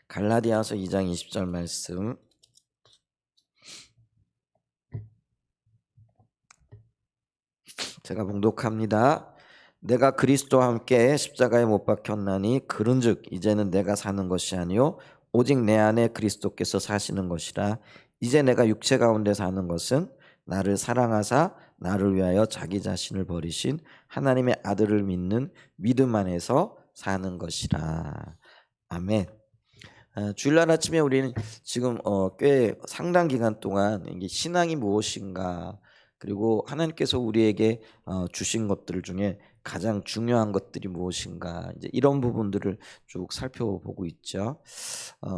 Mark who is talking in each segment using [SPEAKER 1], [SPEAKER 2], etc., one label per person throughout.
[SPEAKER 1] 갈라디아서 2장 20절 말씀 제가 봉독합니다. 내가 그리스도와 함께 십자가에 못 박혔나니 그런즉 이제는 내가 사는 것이 아니요 오직 내 안에 그리스도께서 사시는 것이라. 이제 내가 육체 가운데 사는 것은 나를 사랑하사 나를 위하여 자기 자신을 버리신 하나님의 아들을 믿는 믿음 안에서 사는 것이라. 아멘. 주일날 아침에 우리는 지금 꽤 상당 기간 동안 이게 신앙이 무엇인가, 그리고 하나님께서 우리에게 주신 것들 중에 가장 중요한 것들이 무엇인가, 이제 이런 부분들을 쭉 살펴보고 있죠.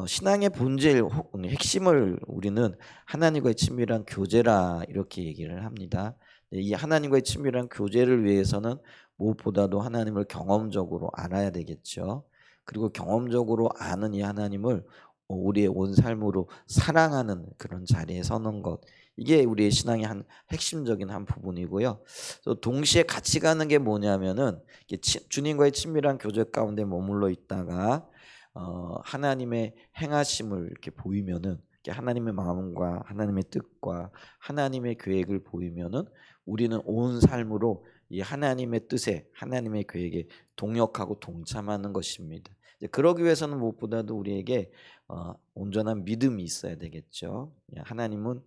[SPEAKER 1] 신앙의 본질, 핵심을 우리는 하나님과의 친밀한 교제라 이렇게 얘기를 합니다. 이 하나님과의 친밀한 교제를 위해서는 무엇보다도 하나님을 경험적으로 알아야 되겠죠. 그리고 경험적으로 아는 이 하나님을 우리의 온 삶으로 사랑하는 그런 자리에 서는 것, 이게 우리의 신앙의 한 핵심적인 한 부분이고요. 또 동시에 같이 가는 게 뭐냐면은 주님과의 친밀한 교제 가운데 머물러 있다가 하나님의 행하심을 이렇게 보이면은, 이렇게 하나님의 마음과 하나님의 뜻과 하나님의 계획을 보이면은 우리는 온 삶으로 이 하나님의 뜻에, 하나님의 계획에 동역하고 동참하는 것입니다. 그러기 위해서는 무엇보다도 우리에게 온전한 믿음이 있어야 되겠죠. 하나님은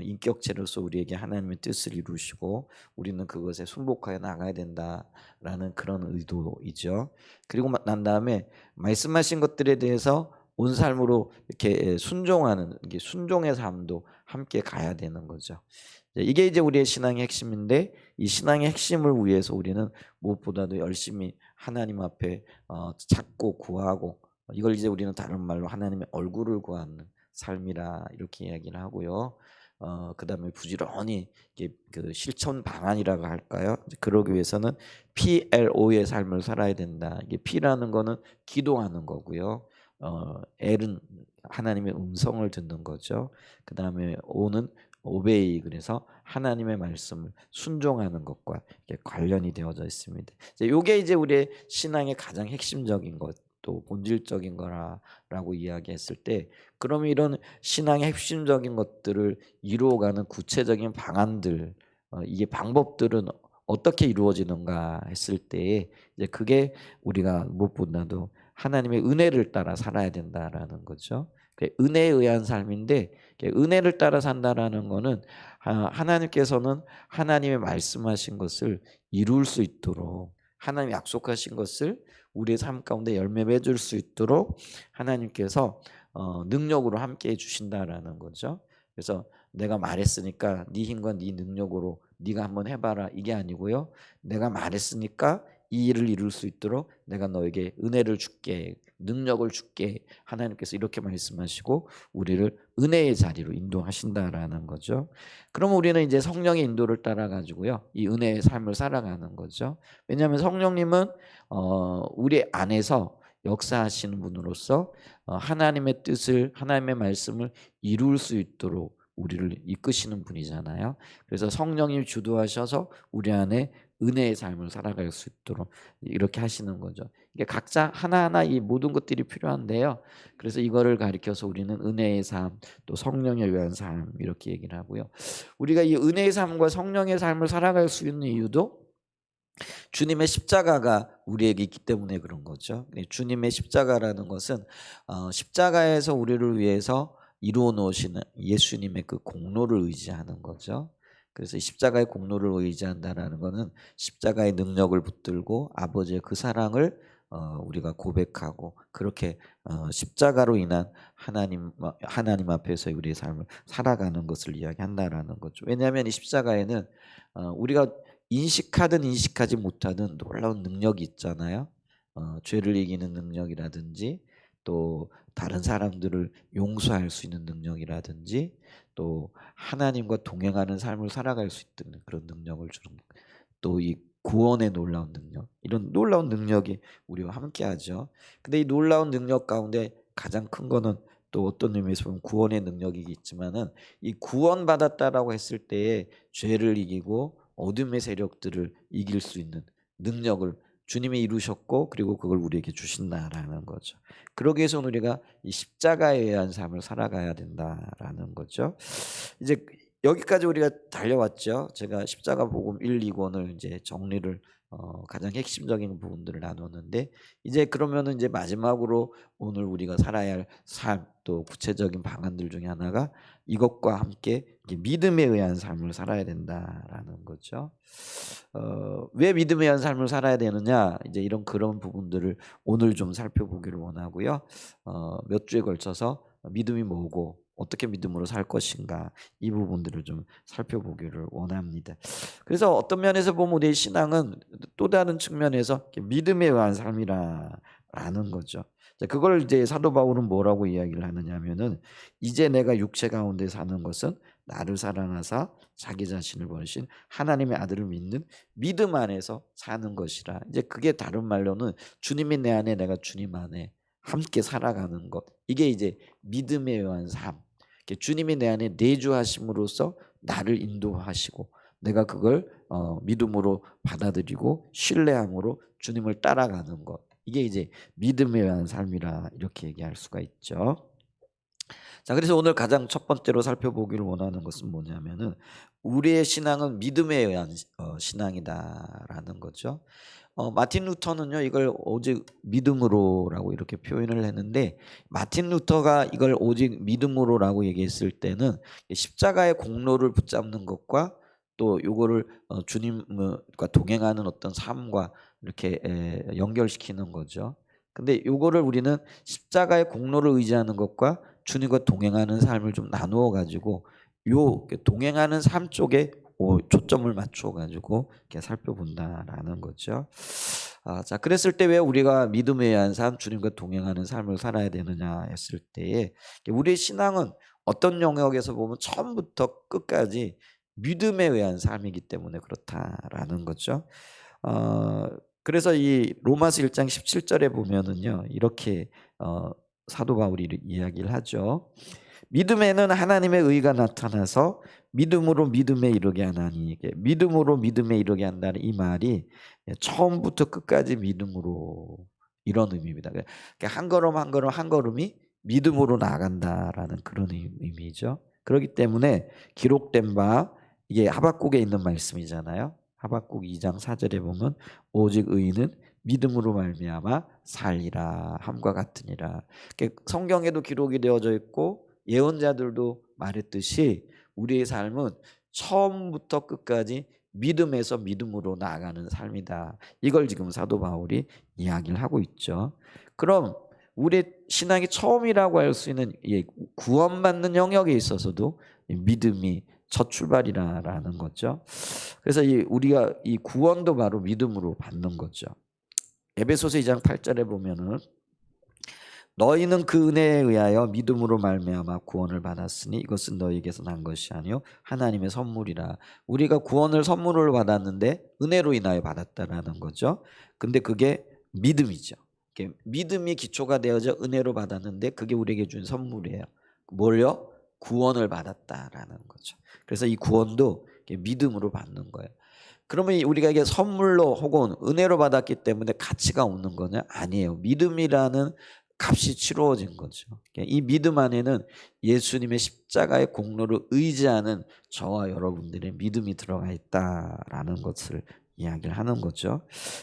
[SPEAKER 1] 인격체로서 우리에게 하나님의 뜻을 이루시고 우리는 그것에 순복하여 나가야 된다라는 그런 의도이죠. 그리고 난 다음에 말씀하신 것들에 대해서 온 삶으로 이렇게 순종하는, 이게 순종의 삶도 함께 가야 되는 거죠. 이게 이제 우리의 신앙의 핵심인데, 이 신앙의 핵심을 위해서 우리는 무엇보다도 열심히 하나님 앞에 찾고 구하고, 이걸 이제 우리는 다른 말로 하나님의 얼굴을 구하는 삶이라 이렇게 이야기를 하고요. 그다음에 부지런히 그 실천 방안이라고 할까요? 그러기 위해서는 PLO의 삶을 살아야 된다. 이게 P라는 거는 기도하는 거고요. L은 하나님의 음성을 듣는 거죠. 그다음에 O는 오베이, 그래서 하나님의 말씀을 순종하는 것과 관련이 되어져 있습니다. 이게 이제 우리의 신앙의 가장 핵심적인 것, 또 본질적인 거라고 이야기했을 때, 그럼 이런 신앙의 핵심적인 것들을 이루어가는 구체적인 방안들, 이게 방법들은 어떻게 이루어지는가 했을 때, 이제 그게 우리가 무엇보다도 하나님의 은혜를 따라 살아야 된다라는 거죠. 은혜에 의한 삶인데, 은혜를 따라 산다라는 거는 하나님께서는 하나님의 말씀하신 것을 이룰 수 있도록, 하나님 약속하신 것을 우리의 삶 가운데 열매 맺을 수 있도록 하나님께서 능력으로 함께 해주신다라는 거죠. 그래서 내가 말했으니까 네 힘과 네 능력으로 네가 한번 해봐라, 이게 아니고요. 내가 말했으니까 이 일을 이룰 수 있도록 내가 너에게 은혜를 줄게, 능력을 줄게, 하나님께서 이렇게 말씀하시고 우리를 은혜의 자리로 인도하신다라는 거죠. 그럼 우리는 이제 성령의 인도를 따라 가지고요, 이 은혜의 삶을 살아가는 거죠. 왜냐하면 성령님은 우리 안에서 역사하시는 분으로서 하나님의 뜻을, 하나님의 말씀을 이룰 수 있도록 우리를 이끄시는 분이잖아요. 그래서 성령이 주도하셔서 우리 안에 은혜의 삶을 살아갈 수 있도록 이렇게 하시는 거죠. 이게 각자 하나하나 이 모든 것들이 필요한데요. 그래서 이거를 가리켜서 우리는 은혜의 삶, 또 성령에 의한 삶, 이렇게 얘기를 하고요. 우리가 이 은혜의 삶과 성령의 삶을 살아갈 수 있는 이유도 주님의 십자가가 우리에게 있기 때문에 그런 거죠. 주님의 십자가라는 것은 십자가에서 우리를 위해서 이루어 놓으시는 예수님의 그 공로를 의지하는 거죠. 그래서 십자가의 공로를 의지한다라는 것은 십자가의 능력을 붙들고 아버지의 그 사랑을 우리가 고백하고, 그렇게 십자가로 인한 하나님 앞에서 우리의 삶을 살아가는 것을 이야기한다라는 거죠. 왜냐하면 이 십자가에는 우리가 인식하든 인식하지 못하든 놀라운 능력이 있잖아요. 죄를 이기는 능력이라든지, 또 다른 사람들을 용서할 수 있는 능력이라든지, 또 하나님과 동행하는 삶을 살아갈 수 있는 그런 능력을 주는, 또 이 구원의 놀라운 능력, 이런 놀라운 능력이 우리와 함께하죠. 근데 이 놀라운 능력 가운데 가장 큰 거는 또 어떤 의미에서 보면 구원의 능력이겠지만은, 이 구원받았다라고 했을 때에 죄를 이기고 어둠의 세력들을 이길 수 있는 능력을 주님이 이루셨고 그리고 그걸 우리에게 주신다라는 거죠. 그러기 위해서는 우리가 이 십자가에 의한 삶을 살아가야 된다라는 거죠. 이제 여기까지 우리가 달려왔죠. 제가 십자가 복음 1, 2권을 이제 정리를 가장 핵심적인 부분들을 나눴는데 이제 그러면은 이제 마지막으로 오늘 우리가 살아야 할 삶 또 구체적인 방안들 중에 하나가 이것과 함께 믿음에 의한 삶을 살아야 된다라는 거죠. 왜 믿음에 의한 삶을 살아야 되느냐? 이제 이런 그런 부분들을 오늘 좀 살펴보기를 원하고요. 몇 주에 걸쳐서 믿음이 뭐고 어떻게 믿음으로 살 것인가 이 부분들을 좀 살펴보기를 원합니다. 그래서 어떤 면에서 보면 우리의 신앙은 또 다른 측면에서 믿음에 의한 삶이라는 거죠. 그걸 이제 사도 바울은 뭐라고 이야기를 하느냐면은 이제 내가 육체 가운데 사는 것은 나를 사랑하사 자기 자신을 버리신 하나님의 아들을 믿는 믿음 안에서 사는 것이라. 이제 그게 다른 말로는 주님이 내 안에 내가 주님 안에 함께 살아가는 것. 이게 이제 믿음에 의한 삶. 주님이 내 안에 내주하심으로써 나를 인도하시고 내가 그걸 믿음으로 받아들이고 신뢰함으로 주님을 따라가는 것. 이게 이제 믿음에 의한 삶이라 이렇게 얘기할 수가 있죠. 자, 그래서 오늘 가장 첫 번째로 살펴보기를 원하는 것은 뭐냐면은 우리의 신앙은 믿음에 의한 신앙이다라는 거죠. 마틴 루터는요 이걸 오직 믿음으로라고 이렇게 표현을 했는데 마틴 루터가 이걸 오직 믿음으로라고 얘기했을 때는 십자가의 공로를 붙잡는 것과 또 요거를 주님과 동행하는 어떤 삶과 이렇게 연결시키는 거죠. 근데 요거를 우리는 십자가의 공로를 의지하는 것과 주님과 동행하는 삶을 좀 나누어 가지고 요 동행하는 삶 쪽에 초점을 맞춰 가지고 이렇게 살펴본다라는 거죠. 자, 그랬을 때 왜 우리가 믿음에 의한 삶, 주님과 동행하는 삶을 살아야 되느냐 했을 때에 우리의 신앙은 어떤 영역에서 보면 처음부터 끝까지 믿음에 의한 삶이기 때문에 그렇다라는 거죠. 그래서 이 로마서 1장 17절에 보면은요 이렇게 사도 바울이 이야기를 하죠. 믿음에는 하나님의 의가 나타나서 믿음으로 믿음에 이르게 하나니, 믿음으로 믿음에 이르게 한다는 이 말이 처음부터 끝까지 믿음으로 이런 의미입니다. 그러니까 한 걸음 한 걸음 한 걸음이 믿음으로 나아간다라는 그런 의미죠. 그렇기 때문에 기록된 바 이게 하박국에 있는 말씀이잖아요. 하박국 2장 4절에 보면 오직 의인은 믿음으로 말미암아 살리라 함과 같으니라. 성경에도 기록이 되어져 있고 예언자들도 말했듯이 우리의 삶은 처음부터 끝까지 믿음에서 믿음으로 나아가는 삶이다. 이걸 지금 사도 바울이 이야기를 하고 있죠. 그럼 우리의 신앙이 처음이라고 할 수 있는 구원받는 영역에 있어서도 믿음이 첫 출발이라는 거죠. 그래서 우리가 이 구원도 바로 믿음으로 받는 거죠. 에베소서 2장 8절에 보면은 너희는 그 은혜에 의하여 믿음으로 말미암아 구원을 받았으니 이것은 너희에게서 난 것이 아니요 하나님의 선물이라. 우리가 구원을 선물을 받았는데 은혜로 인하여 받았다라는 거죠. 근데 그게 믿음이죠. 믿음이 기초가 되어져 은혜로 받았는데 그게 우리에게 준 선물이에요. 뭘요? 구원을 받았다라는 거죠. 그래서 이 구원도 믿음으로 받는 거예요. 그러면 우리가 이게 선물로 혹은 은혜로 받았기 때문에 가치가 없는 거냐? 아니에요. 믿음이라는 값이 치루어진 거죠. 이 믿음 안에는 예수님의 십자가의 공로를 의지하는 저와 여러분들의 믿음이 들어가 있다라는 것을 이야기를 하는 거죠.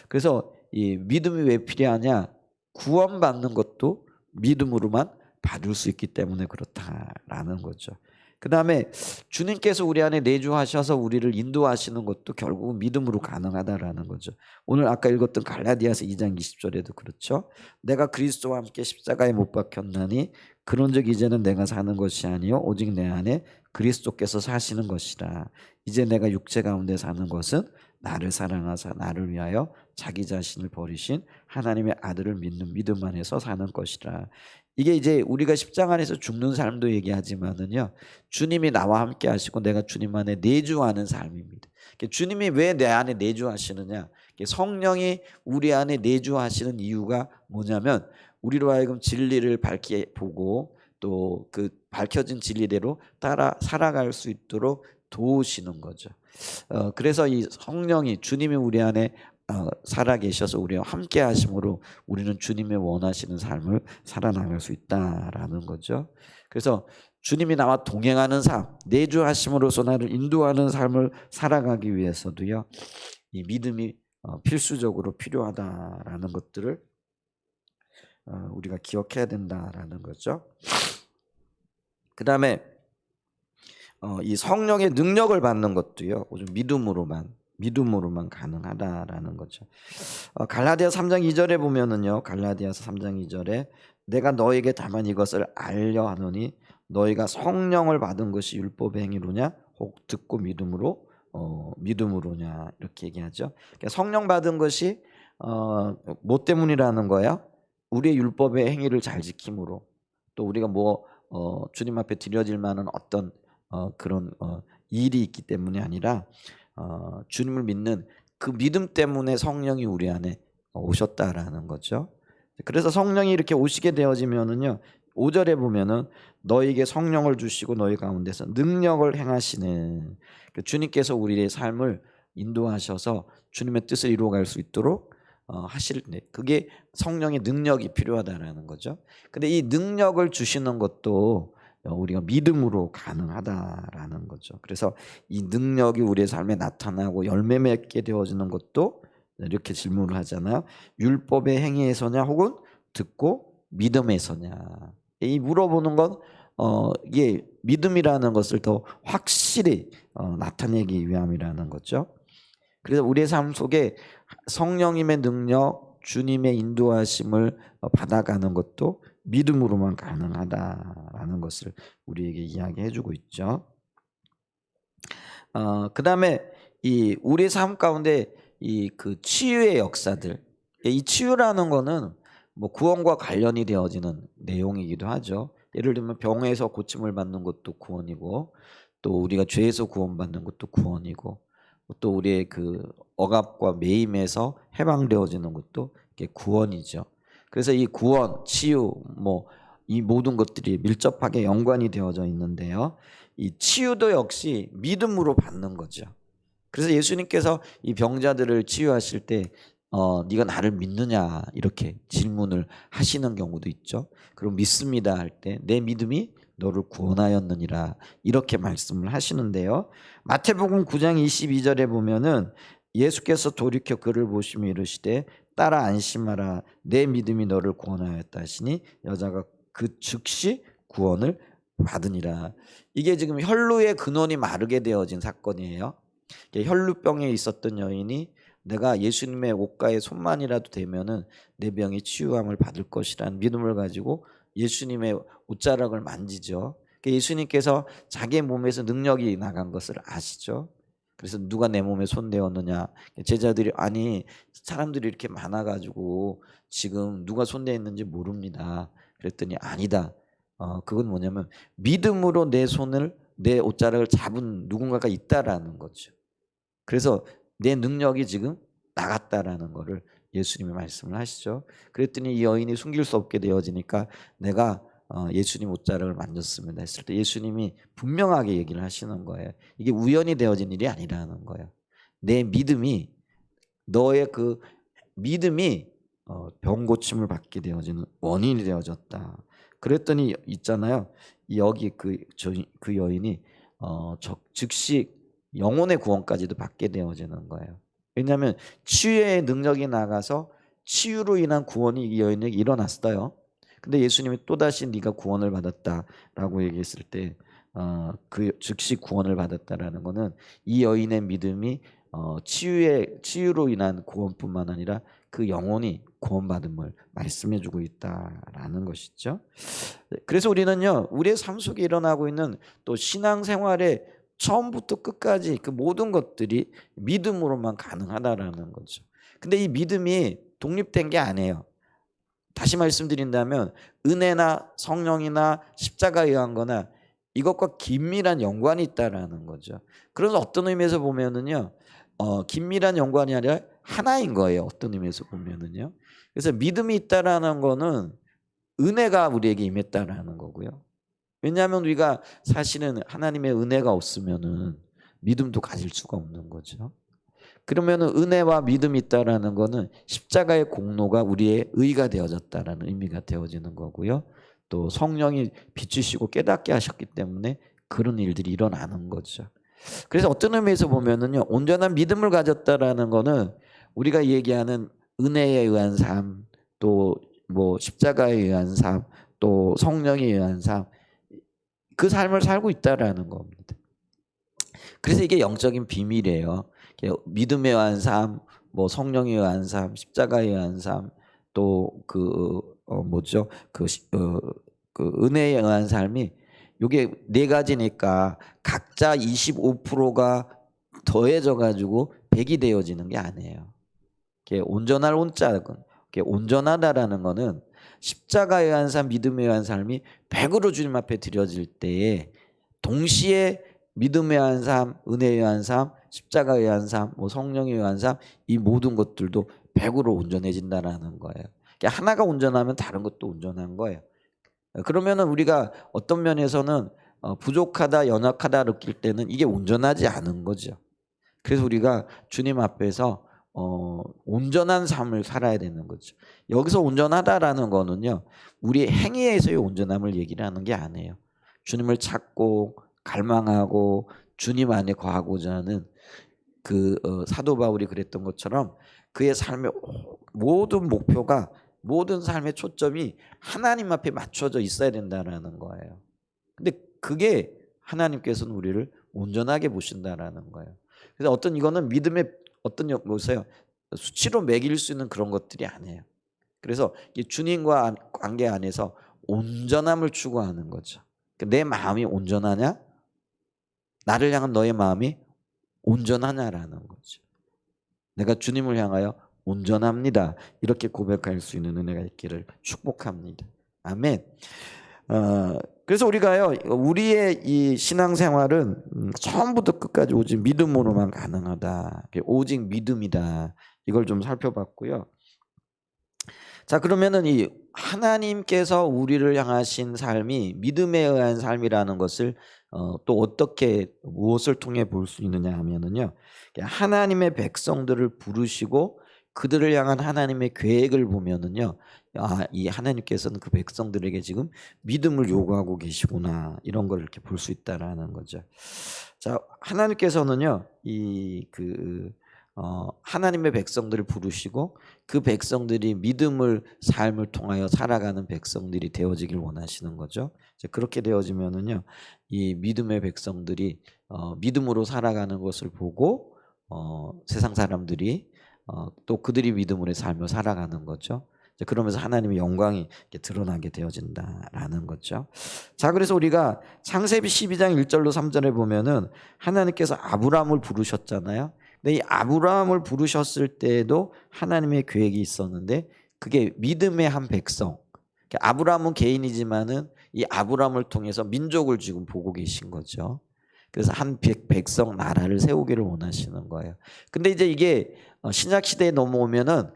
[SPEAKER 1] 그래서 이 믿음이 왜 필요하냐? 구원받는 것도 믿음으로만 받을 수 있기 때문에 그렇다라는 거죠. 그 다음에 주님께서 우리 안에 내주하셔서 우리를 인도하시는 것도 결국은 믿음으로 가능하다라는 거죠. 오늘 아까 읽었던 갈라디아서 2장 20절에도 그렇죠. 내가 그리스도와 함께 십자가에 못 박혔나니 그런즉 이제는 내가 사는 것이 아니요 오직 내 안에 그리스도께서 사시는 것이라. 이제 내가 육체 가운데 사는 것은 나를 사랑하사 나를 위하여 자기 자신을 버리신 하나님의 아들을 믿는 믿음 안에서 사는 것이라. 이게 이제 우리가 십자가 안에서 죽는 삶도 얘기하지만은요 주님이 나와 함께 하시고 내가 주님 안에 내주하는 삶입니다. 주님이 왜 내 안에 내주하시느냐? 성령이 우리 안에 내주하시는 이유가 뭐냐면 우리로 하여금 진리를 밝게 보고 또 그 밝혀진 진리대로 따라 살아갈 수 있도록 도우시는 거죠. 그래서 이 성령이 주님이 우리 안에 살아계셔서 우리와 함께 하심으로 우리는 주님의 원하시는 삶을 살아나갈 수 있다라는 거죠. 그래서 주님이 나와 동행하는 삶, 내주하심으로써 나를 인도하는 삶을 살아가기 위해서도요, 이 믿음이 필수적으로 필요하다라는 것들을 우리가 기억해야 된다라는 거죠. 그 다음에 이 성령의 능력을 받는 것도요, 오직 믿음으로만 가능하다라는 거죠. 갈라디아서 3장 2절에 보면은요, 갈라디아서 3장 2절에 내가 너에게 다만 이것을 알려 하노니 너희가 성령을 받은 것이 율법의 행위로냐 혹 듣고 믿음으로냐 이렇게 얘기하죠. 그러니까 성령 받은 것이 뭐 때문이라는 거야? 우리의 율법의 행위를 잘 지킴으로, 또 우리가 주님 앞에 드려질 만한 어떤 그런 일이 있기 때문이 아니라 주님을 믿는 그 믿음 때문에 성령이 우리 안에 오셨다라는 거죠. 그래서 성령이 이렇게 오시게 되어지면은요, 5절에 보면은 너에게 성령을 주시고 너희 가운데서 능력을 행하시는, 주님께서 우리의 삶을 인도하셔서 주님의 뜻을 이루어갈 수 있도록 하실 때, 그게 성령의 능력이 필요하다라는 거죠. 근데 이 능력을 주시는 것도 우리가 믿음으로 가능하다라는 거죠. 그래서 이 능력이 우리의 삶에 나타나고 열매 맺게 되어지는 것도 이렇게 질문을 하잖아요. 율법의 행위에서냐 혹은 듣고 믿음에서냐. 이 물어보는 건 이게 믿음이라는 것을 더 확실히 나타내기 위함이라는 거죠. 그래서 우리의 삶 속에 성령님의 능력, 주님의 인도하심을 받아가는 것도 믿음으로만 가능하다라는 것을 우리에게 이야기해주고 있죠. 그 다음에 이 우리의 삶 가운데 이 그 치유의 역사들, 이 치유라는 거는 뭐 구원과 관련이 되어지는 내용이기도 하죠. 예를 들면 병에서 고침을 받는 것도 구원이고, 또 우리가 죄에서 구원받는 것도 구원이고, 또 우리의 그 억압과 매임에서 해방되어지는 것도 이게 구원이죠. 그래서 이 구원, 치유, 이 모든 것들이 밀접하게 연관이 되어져 있는데요. 이 치유도 역시 믿음으로 받는 거죠. 그래서 예수님께서 이 병자들을 치유하실 때 네가 나를 믿느냐 이렇게 질문을 하시는 경우도 있죠. 그럼 믿습니다 할 때 내 믿음이 너를 구원하였느니라 이렇게 말씀을 하시는데요. 마태복음 9장 22절에 보면은 예수께서 돌이켜 그를 보시며 이르시되 따라 안심하라 내 믿음이 너를 구원하였다 하시니 여자가 그 즉시 구원을 받으니라. 이게 지금 혈루의 근원이 마르게 되어진 사건이에요. 혈루병에 있었던 여인이 내가 예수님의 옷가에 손만이라도 대면은 내 병이 치유함을 받을 것이라는 믿음을 가지고 예수님의 옷자락을 만지죠. 예수님께서 자기의 몸에서 능력이 나간 것을 아시죠. 그래서 누가 내 몸에 손대었느냐, 제자들이 아니 사람들이 이렇게 많아가지고 지금 누가 손대었는지 모릅니다. 그랬더니 아니다. 그건 뭐냐면 믿음으로 내 옷자락을 잡은 누군가가 있다라는 거죠. 그래서 내 능력이 지금 나갔다라는 거를 예수님이 말씀을 하시죠. 그랬더니 이 여인이 숨길 수 없게 되어지니까 내가 예수님 옷자락을 만졌습니다 했을 때 예수님이 분명하게 얘기를 하시는 거예요. 이게 우연히 되어진 일이 아니라는 거예요. 내 믿음이, 너의 그 믿음이 병 고침을 받게 되어지는 원인이 되어졌다. 그랬더니 있잖아요. 여기 그 여인이 즉시 영혼의 구원까지도 받게 되어지는 거예요. 왜냐하면 치유의 능력이 나가서 치유로 인한 구원이 이 여인에게 일어났어요. 근데 예수님이 또다시 네가 구원을 받았다라고 얘기했을 때 그 즉시 구원을 받았다라는 거는 이 여인의 믿음이 치유로 인한 구원뿐만 아니라 그 영혼이 구원받음을 말씀해주고 있다라는 것이죠. 그래서 우리는요, 우리의 삶 속에 일어나고 있는 또 신앙생활의 처음부터 끝까지 그 모든 것들이 믿음으로만 가능하다라는 거죠. 근데 이 믿음이 독립된 게 아니에요. 다시 말씀드린다면 은혜나 성령이나 십자가에 의한 거나 이것과 긴밀한 연관이 있다라는 거죠. 그래서 어떤 의미에서 보면은요, 긴밀한 연관이 아니라 하나인 거예요. 어떤 의미에서 보면은요. 그래서 믿음이 있다라는 거는 은혜가 우리에게 임했다라는 거고요. 왜냐하면 우리가 사실은 하나님의 은혜가 없으면은 믿음도 가질 수가 없는 거죠. 그러면은 은혜와 믿음이 있다라는 거는 십자가의 공로가 우리의 의가 되어졌다라는 의미가 되어지는 거고요. 또 성령이 비추시고 깨닫게 하셨기 때문에 그런 일들이 일어나는 거죠. 그래서 어떤 의미에서 보면은요, 온전한 믿음을 가졌다라는 거는 우리가 얘기하는 은혜에 의한 삶, 또 뭐 십자가에 의한 삶, 또 성령에 의한 삶, 그 삶을 살고 있다라는 겁니다. 그래서 이게 영적인 비밀이에요. 믿음에 의한 삶, 뭐 성령에 의한 삶, 십자가에 의한 삶, 또 뭐죠? 그 은혜에 의한 삶이 요게 네 가지니까 각자 25%가 더해져 가지고 100이 되어지는 게 아니에요. 이게 온전할 온자, 이게 온전하다라는 거는 십자가에 의한 삶, 믿음에 의한 삶이 100으로 주님 앞에 드려질 때에 동시에 믿음에 의한 삶, 은혜에 의한 삶, 십자가에 의한 삶, 뭐 성령에 의한 삶, 이 모든 것들도 100으로 온전해진다라는 거예요. 하나가 온전하면 다른 것도 온전한 거예요. 그러면은 우리가 어떤 면에서는 부족하다, 연약하다 느낄 때는 이게 온전하지 않은 거죠. 그래서 우리가 주님 앞에서 온전한 삶을 살아야 되는 거죠. 여기서 온전하다라는 거는요, 우리 행위에서의 온전함을 얘기를 하는 게 아니에요. 주님을 찾고 갈망하고 주님 안에 거하고자 하는 사도 바울이 그랬던 것처럼 그의 삶의 모든 목표가, 모든 삶의 초점이 하나님 앞에 맞춰져 있어야 된다라는 거예요. 근데 그게 하나님께서는 우리를 온전하게 보신다라는 거예요. 그래서 이거는 믿음의 보세요. 수치로 매길 수 있는 그런 것들이 아니에요. 그래서 주님과 관계 안에서 온전함을 추구하는 거죠. 내 마음이 온전하냐? 나를 향한 너의 마음이 온전하냐라는 거죠. 내가 주님을 향하여 온전합니다. 이렇게 고백할 수 있는 은혜가 있기를 축복합니다. 아멘. 그래서 우리가요, 우리의 이 신앙생활은 처음부터 끝까지 오직 믿음으로만 가능하다. 오직 믿음이다. 이걸 좀 살펴봤고요. 자, 그러면은 이 하나님께서 우리를 향하신 삶이 믿음에 의한 삶이라는 것을 또 어떻게 무엇을 통해 볼 수 있느냐 하면은요, 하나님의 백성들을 부르시고 그들을 향한 하나님의 계획을 보면은요, 이 하나님께서는 그 백성들에게 지금 믿음을 요구하고 계시구나, 이런 걸 이렇게 볼 수 있다라는 거죠. 자, 하나님께서는요, 하나님의 백성들을 부르시고 그 백성들이 믿음을 삶을 통하여 살아가는 백성들이 되어지길 원하시는 거죠. 그렇게 되어지면은요, 이 믿음의 백성들이 믿음으로 살아가는 것을 보고 세상 사람들이 또 그들이 믿음으로 삶을 살아가는 거죠. 그러면서 하나님의 영광이 드러나게 되어진다라는 거죠. 자, 그래서 우리가 창세기 12장 1절로 3절에 보면은 하나님께서 아브라함을 부르셨잖아요. 근데 이 아브라함을 부르셨을 때에도 하나님의 계획이 있었는데 그게 믿음의 한 백성. 아브라함은 개인이지만은 이 아브라함을 통해서 민족을 지금 보고 계신 거죠. 그래서 한 백성 나라를 세우기를 원하시는 거예요. 근데 이제 이게 신약 시대에 넘어오면은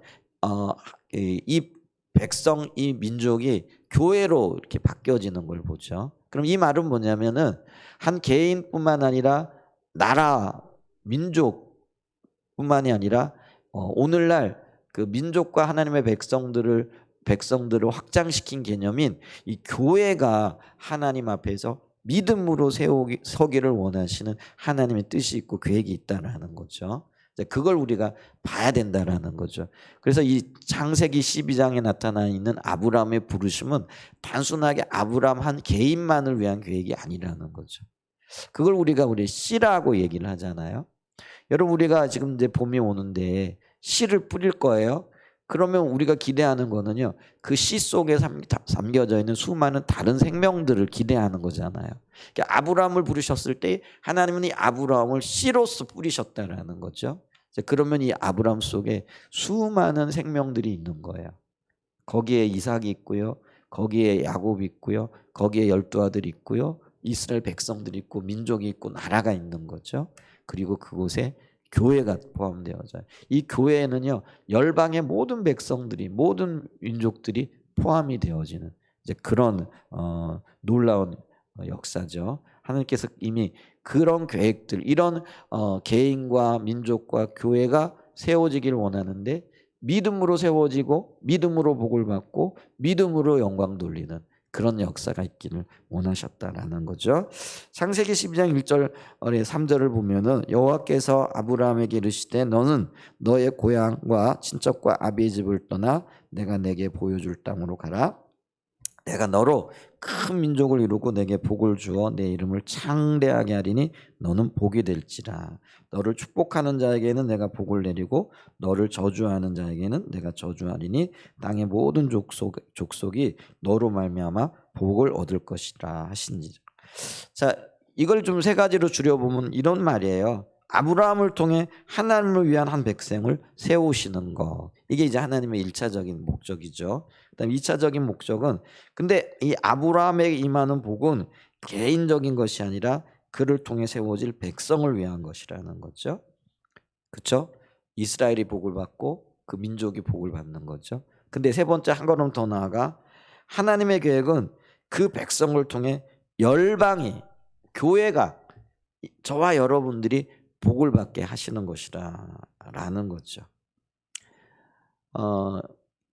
[SPEAKER 1] 이 백성, 이 민족이 교회로 이렇게 바뀌어지는 걸 보죠. 그럼 이 말은 뭐냐면은 한 개인뿐만 아니라 나라, 민족뿐만이 아니라 오늘날 그 민족과 하나님의 백성들을 확장시킨 개념인 이 교회가 하나님 앞에서 믿음으로 서기를 원하시는 하나님의 뜻이 있고 계획이 있다라는 거죠. 그걸 우리가 봐야 된다라는 거죠. 그래서 이 창세기 12장에 나타나 있는 아브라함의 부르심은 단순하게 아브라함 한 개인만을 위한 계획이 아니라는 거죠. 그걸 우리가 씨라고 얘기를 하잖아요. 여러분, 우리가 지금 이제 봄이 오는데 씨를 뿌릴 거예요. 그러면 우리가 기대하는 거는요, 그 씨 속에 담겨져 있는 수많은 다른 생명들을 기대하는 거잖아요. 그러니까 아브라함을 부르셨을 때 하나님은 이 아브라함을 씨로서 뿌리셨다라는 거죠. 그러면 이 아브라함 속에 수많은 생명들이 있는 거예요. 거기에 이삭이 있고요, 거기에 야곱이 있고요, 거기에 12아들이 있고요, 이스라엘 백성들이 있고 민족이 있고 나라가 있는 거죠. 그리고 그곳에 교회가 포함되어져요. 이 교회에는요, 열방의 모든 백성들이, 모든 민족들이 포함이 되어지는 이제 그런 놀라운 역사죠. 하나님께서 이미 그런 계획들, 이런 개인과 민족과 교회가 세워지길 원하는데 믿음으로 세워지고 믿음으로 복을 받고 믿음으로 영광 돌리는 그런 역사가 있기를 원하셨다라는 거죠. 창세기 12장 1절 3절을 보면은 여호와께서 아브라함에게 이르시되 너는 너의 고향과 친척과 아비의 집을 떠나 내가 내게 보여줄 땅으로 가라. 내가 너로 큰 민족을 이루고 내게 복을 주어 내 이름을 창대하게 하리니 너는 복이 될지라. 너를 축복하는 자에게는 내가 복을 내리고 너를 저주하는 자에게는 내가 저주하리니 땅의 모든 족속이 너로 말미암아 복을 얻을 것이라 하신지라. 자, 이걸 좀 세 가지로 줄여보면 이런 말이에요. 아브라함을 통해 하나님을 위한 한 백성을 세우시는 거. 이게 이제 하나님의 1차적인 목적이죠. 그다음 2차적인 목적은, 근데 이 아브라함에게 임하는 복은 개인적인 것이 아니라 그를 통해 세워질 백성을 위한 것이라는 거죠. 그렇죠? 이스라엘이 복을 받고 그 민족이 복을 받는 거죠. 근데 세 번째, 한 걸음 더 나아가 하나님의 계획은 그 백성을 통해 열방이, 교회가, 저와 여러분들이 복을 받게 하시는 것이라는 거죠.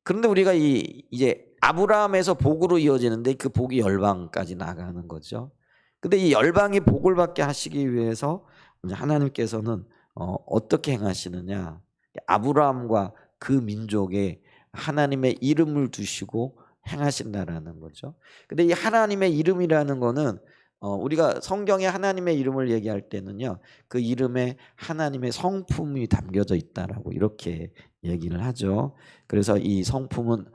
[SPEAKER 1] 그런데 우리가 이제 아브라함에서 복으로 이어지는데 그 복이 열방까지 나가는 거죠. 근데 이 열방이 복을 받게 하시기 위해서 하나님께서는 어떻게 행하시느냐? 아브라함과 그 민족에 하나님의 이름을 두시고 행하신다라는 거죠. 근데 이 하나님의 이름이라는 거는 우리가 성경에 하나님의 이름을 얘기할 때는요, 그 이름에 하나님의 성품이 담겨져 있다라고 이렇게 얘기를 하죠. 그래서 이 성품은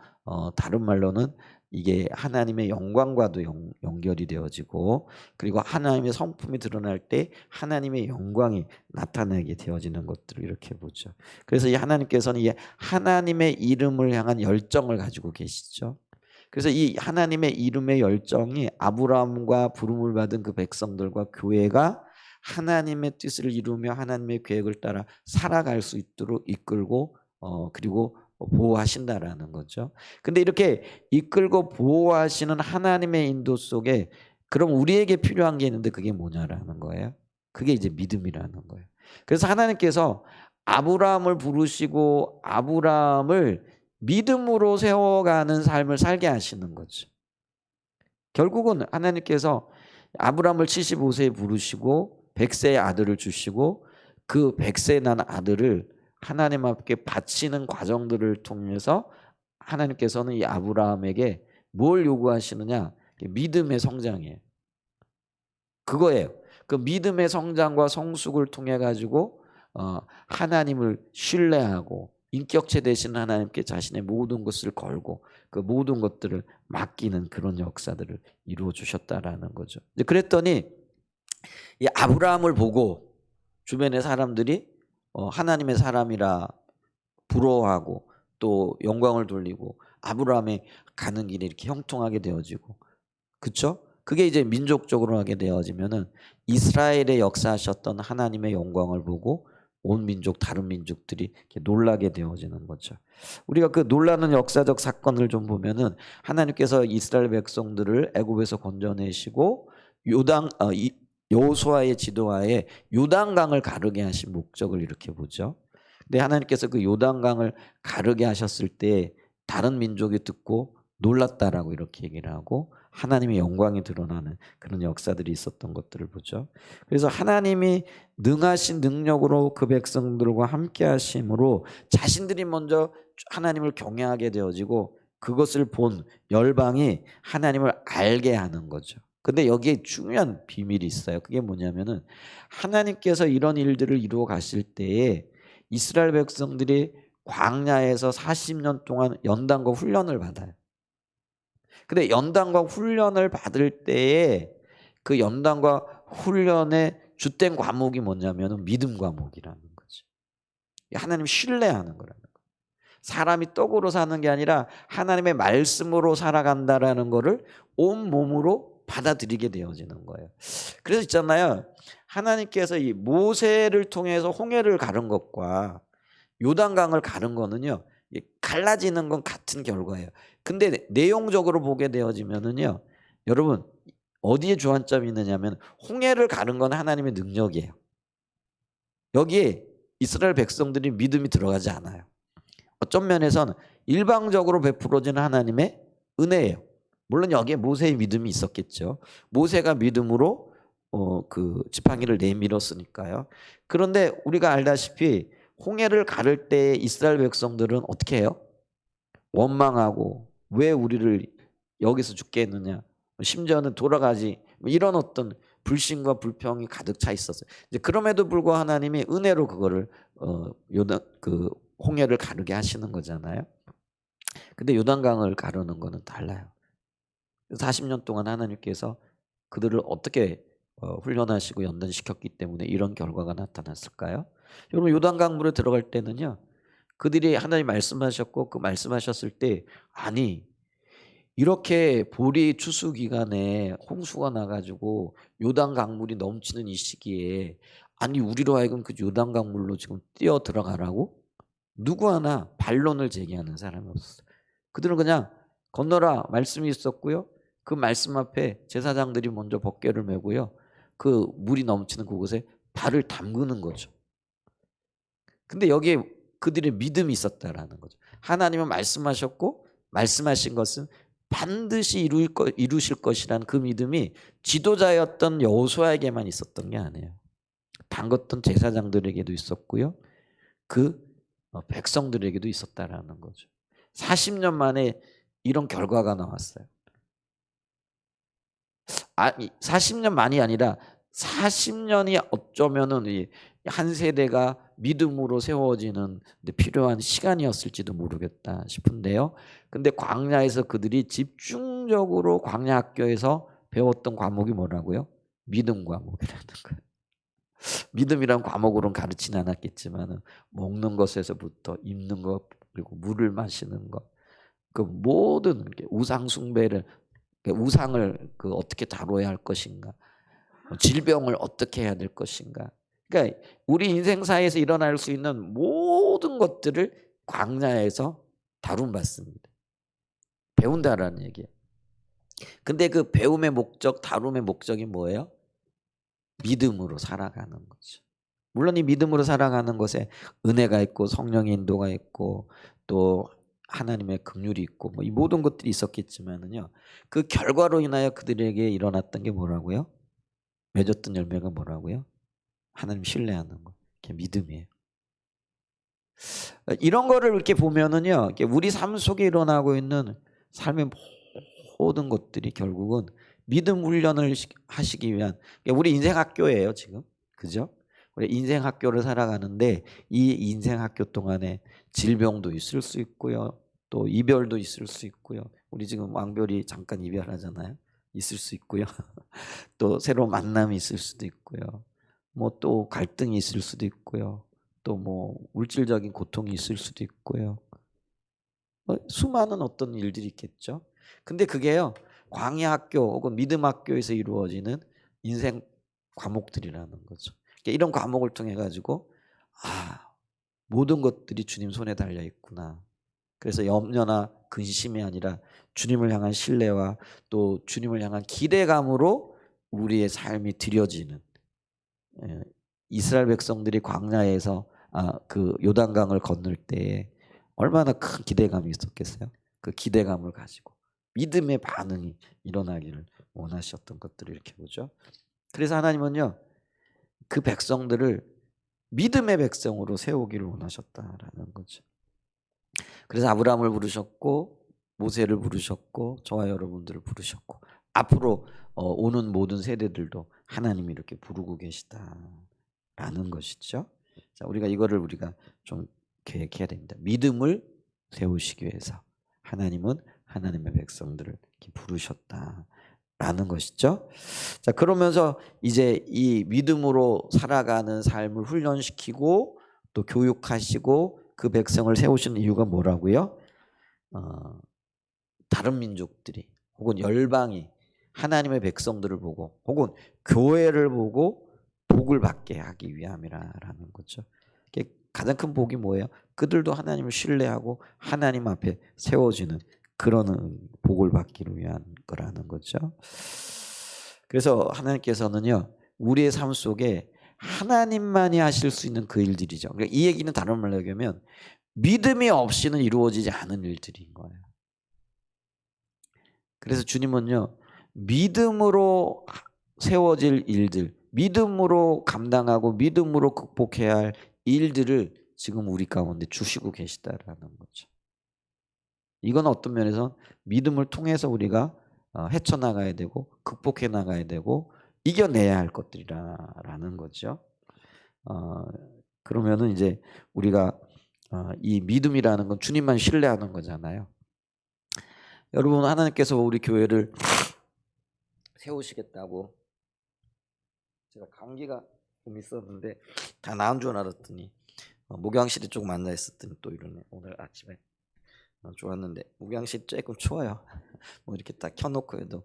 [SPEAKER 1] 다른 말로는 이게 하나님의 영광과도 연결이 되어지고, 그리고 하나님의 성품이 드러날 때 하나님의 영광이 나타나게 되어지는 것들을 이렇게 보죠. 그래서 이 하나님께서는 이 하나님의 이름을 향한 열정을 가지고 계시죠. 그래서 이 하나님의 이름의 열정이 아브라함과 부름을 받은 그 백성들과 교회가 하나님의 뜻을 이루며 하나님의 계획을 따라 살아갈 수 있도록 이끌고 그리고 보호하신다라는 거죠. 근데 이렇게 이끌고 보호하시는 하나님의 인도 속에 그럼 우리에게 필요한 게 있는데 그게 뭐냐라는 거예요. 그게 이제 믿음이라는 거예요. 그래서 하나님께서 아브라함을 부르시고 아브라함을 믿음으로 세워가는 삶을 살게 하시는 거죠. 결국은 하나님께서 아브라함을 75세에 부르시고 100세의 아들을 주시고 그 100세 난 아들을 하나님 앞에 바치는 과정들을 통해서 하나님께서는 이 아브라함에게 뭘 요구하시느냐? 믿음의 성장이에요. 그거예요. 그 믿음의 성장과 성숙을 통해 가지고 하나님을 신뢰하고 인격체 되신 하나님께 자신의 모든 것을 걸고 그 모든 것들을 맡기는 그런 역사들을 이루어 주셨다라는 거죠. 그랬더니 이 아브라함을 보고 주변의 사람들이 하나님의 사람이라 부러워하고 또 영광을 돌리고 아브라함의 가는 길이 이렇게 형통하게 되어지고, 그렇죠? 그게 이제 민족적으로 하게 되어지면은 이스라엘에 역사하셨던 하나님의 영광을 보고 온 민족, 다른 민족들이 이렇게 놀라게 되어지는 거죠. 우리가 그 놀라는 역사적 사건을 좀 보면은 하나님께서 이스라엘 백성들을 애굽에서 건져내시고 여호수아의 지도하에 요단강을 가르게 하신 목적을 이렇게 보죠. 근데 하나님께서 그 요단강을 가르게 하셨을 때 다른 민족이 듣고 놀랐다라고 이렇게 얘기를 하고 하나님의 영광이 드러나는 그런 역사들이 있었던 것들을 보죠. 그래서 하나님이 능하신 능력으로 그 백성들과 함께 하심으로 자신들이 먼저 하나님을 경외하게 되어지고 그것을 본 열방이 하나님을 알게 하는 거죠. 근데 여기에 중요한 비밀이 있어요. 그게 뭐냐면은 하나님께서 이런 일들을 이루어 가실 때에 이스라엘 백성들이 광야에서 40년 동안 연단과 훈련을 받아요. 근데 연단과 훈련을 받을 때에 그 연단과 훈련의 주된 과목이 뭐냐면 믿음 과목이라는 거죠. 하나님 신뢰하는 거라는 거예요. 사람이 떡으로 사는 게 아니라 하나님의 말씀으로 살아간다라는 거를 온 몸으로 받아들이게 되어지는 거예요. 그래서 있잖아요. 하나님께서 이 모세를 통해서 홍해를 가른 것과 요단강을 가른 거는요. 갈라지는 건 같은 결과예요. 근데 내용적으로 보게 되어지면은요. 여러분 어디에 주안점이 있느냐면 홍해를 가른 건 하나님의 능력이에요. 여기에 이스라엘 백성들이 믿음이 들어가지 않아요. 어떤 면에서는 일방적으로 베풀어지는 하나님의 은혜예요. 물론 여기에 모세의 믿음이 있었겠죠. 모세가 믿음으로 그 지팡이를 내밀었으니까요. 그런데 우리가 알다시피 홍해를 가를 때 이스라엘 백성들은 어떻게 해요? 원망하고 왜 우리를 여기서 죽게 했느냐. 심지어는 돌아가지. 이런 어떤 불신과 불평이 가득 차 있었어요. 이제 그럼에도 불구하고 하나님이 은혜로 그거를 요단 그 홍해를 가르게 하시는 거잖아요. 근데 요단강을 가르는 거는 달라요. 40년 동안 하나님께서 그들을 어떻게 훈련하시고 연단시켰기 때문에 이런 결과가 나타났을까요? 여러분 요단강 물에 들어갈 때는요. 그들이 하나님 말씀하셨고 그 말씀하셨을 때 아니 이렇게 보리 추수 기간에 홍수가 나가지고 요단 강물이 넘치는 이 시기에 아니 우리로 하여금 그 요단 강물로 지금 뛰어 들어가라고? 누구 하나 반론을 제기하는 사람이 없었어요. 그들은 그냥 건너라 말씀이 있었고요. 그 말씀 앞에 제사장들이 먼저 법궤를 메고요. 그 물이 넘치는 그곳에 발을 담그는 거죠. 근데 여기에 그들의 믿음이 있었다라는 거죠. 하나님은 말씀하셨고 말씀하신 것은 반드시 이루실 것이라는 그 믿음이 지도자였던 여호수아에게만 있었던 게 아니에요. 담궜던 제사장들에게도 있었고요. 그 백성들에게도 있었다라는 거죠. 40년 만에 이런 결과가 나왔어요. 40년 만이 아니라 40년이 어쩌면은 한 세대가 믿음으로 세워지는 데 필요한 시간이었을지도 모르겠다 싶은데요. 근데 광야에서 그들이 집중적으로 광야 학교에서 배웠던 과목이 뭐라고요? 믿음 과목이라는 거예요. 믿음이란 과목으로는 가르치진 않았겠지만 먹는 것에서부터 입는 것 그리고 물을 마시는 것 그 모든 우상 숭배를 우상을 어떻게 다뤄야 할 것인가 질병을 어떻게 해야 될 것인가 그러니까 우리 인생사에서 일어날 수 있는 모든 것들을 광야에서 다룸받습니다. 배운다라는 얘기예요. 근데 그 배움의 목적 다룸의 목적이 뭐예요? 믿음으로 살아가는 거죠. 물론 이 믿음으로 살아가는 것에 은혜가 있고 성령의 인도가 있고 또 하나님의 긍휼이 있고 이 모든 것들이 있었겠지만은요. 그 결과로 인하여 그들에게 일어났던 게 뭐라고요? 맺었던 열매가 뭐라고요? 하나님 신뢰하는 거. 그게 믿음이에요. 이런 거를 이렇게 보면은요. 우리 삶 속에 일어나고 있는 삶의 모든 것들이 결국은 믿음 훈련을 하시기 위한 우리 인생 학교예요, 지금. 그죠? 우리 인생 학교를 살아가는데 이 인생 학교 동안에 질병도 있을 수 있고요. 또 이별도 있을 수 있고요. 우리 지금 왕별이 잠깐 이별하잖아요. 있을 수 있고요. 또 새로운 만남이 있을 수도 있고요. 뭐 또 갈등이 있을 수도 있고요. 또 뭐 물질적인 고통이 있을 수도 있고요. 수많은 어떤 일들이 있겠죠. 근데 그게요. 광야 학교 혹은 믿음 학교에서 이루어지는 인생 과목들이라는 거죠. 이런 과목을 통해 가지고 모든 것들이 주님 손에 달려 있구나. 그래서 염려나 근심이 아니라 주님을 향한 신뢰와 또 주님을 향한 기대감으로 우리의 삶이 드려지는 이스라엘 백성들이 광야에서 그 요단강을 건널 때에 얼마나 큰 기대감이 있었겠어요. 그 기대감을 가지고 믿음의 반응이 일어나기를 원하셨던 것들을 이렇게 보죠. 그래서 하나님은요. 그 백성들을 믿음의 백성으로 세우기를 원하셨다라는 거죠. 그래서 아브라함을 부르셨고 모세를 부르셨고 저와 여러분들을 부르셨고 앞으로 오는 모든 세대들도 하나님이 이렇게 부르고 계시다라는 것이죠. 자, 우리가 좀 계획해야 됩니다. 믿음을 세우시기 위해서 하나님은 하나님의 백성들을 이렇게 부르셨다라는 것이죠. 자, 그러면서 이제 이 믿음으로 살아가는 삶을 훈련시키고 또 교육하시고 그 백성을 세우시는 이유가 뭐라고요? 다른 민족들이 혹은 열방이 하나님의 백성들을 보고 혹은 교회를 보고 복을 받게 하기 위함이라는 거죠. 가장 큰 복이 뭐예요? 그들도 하나님을 신뢰하고 하나님 앞에 세워지는 그런 복을 받기를 위한 거라는 거죠. 그래서 하나님께서는요, 우리의 삶 속에 하나님만이 하실 수 있는 그 일들이죠. 그러니까 이 얘기는 다른 말로 얘기하면 믿음이 없이는 이루어지지 않은 일들인 거예요. 그래서 주님은요, 믿음으로 세워질 일들, 믿음으로 감당하고 믿음으로 극복해야 할 일들을 지금 우리 가운데 주시고 계시다라는 거죠. 이건 어떤 면에서 믿음을 통해서 우리가 헤쳐나가야 되고 극복해 나가야 되고 이겨내야 할 것들이라는 거죠. 그러면은 이제 우리가 이 믿음이라는 건 주님만 신뢰하는 거잖아요. 여러분, 하나님께서 우리 교회를 세우시겠다고, 제가 감기가 좀 있었는데 다 나은 줄 알았더니 목양실이 조금 앉아 있었더니 또 이러네. 오늘 아침에 좋았는데 목양실 조금 추워요. 뭐 이렇게 딱 켜놓고 해도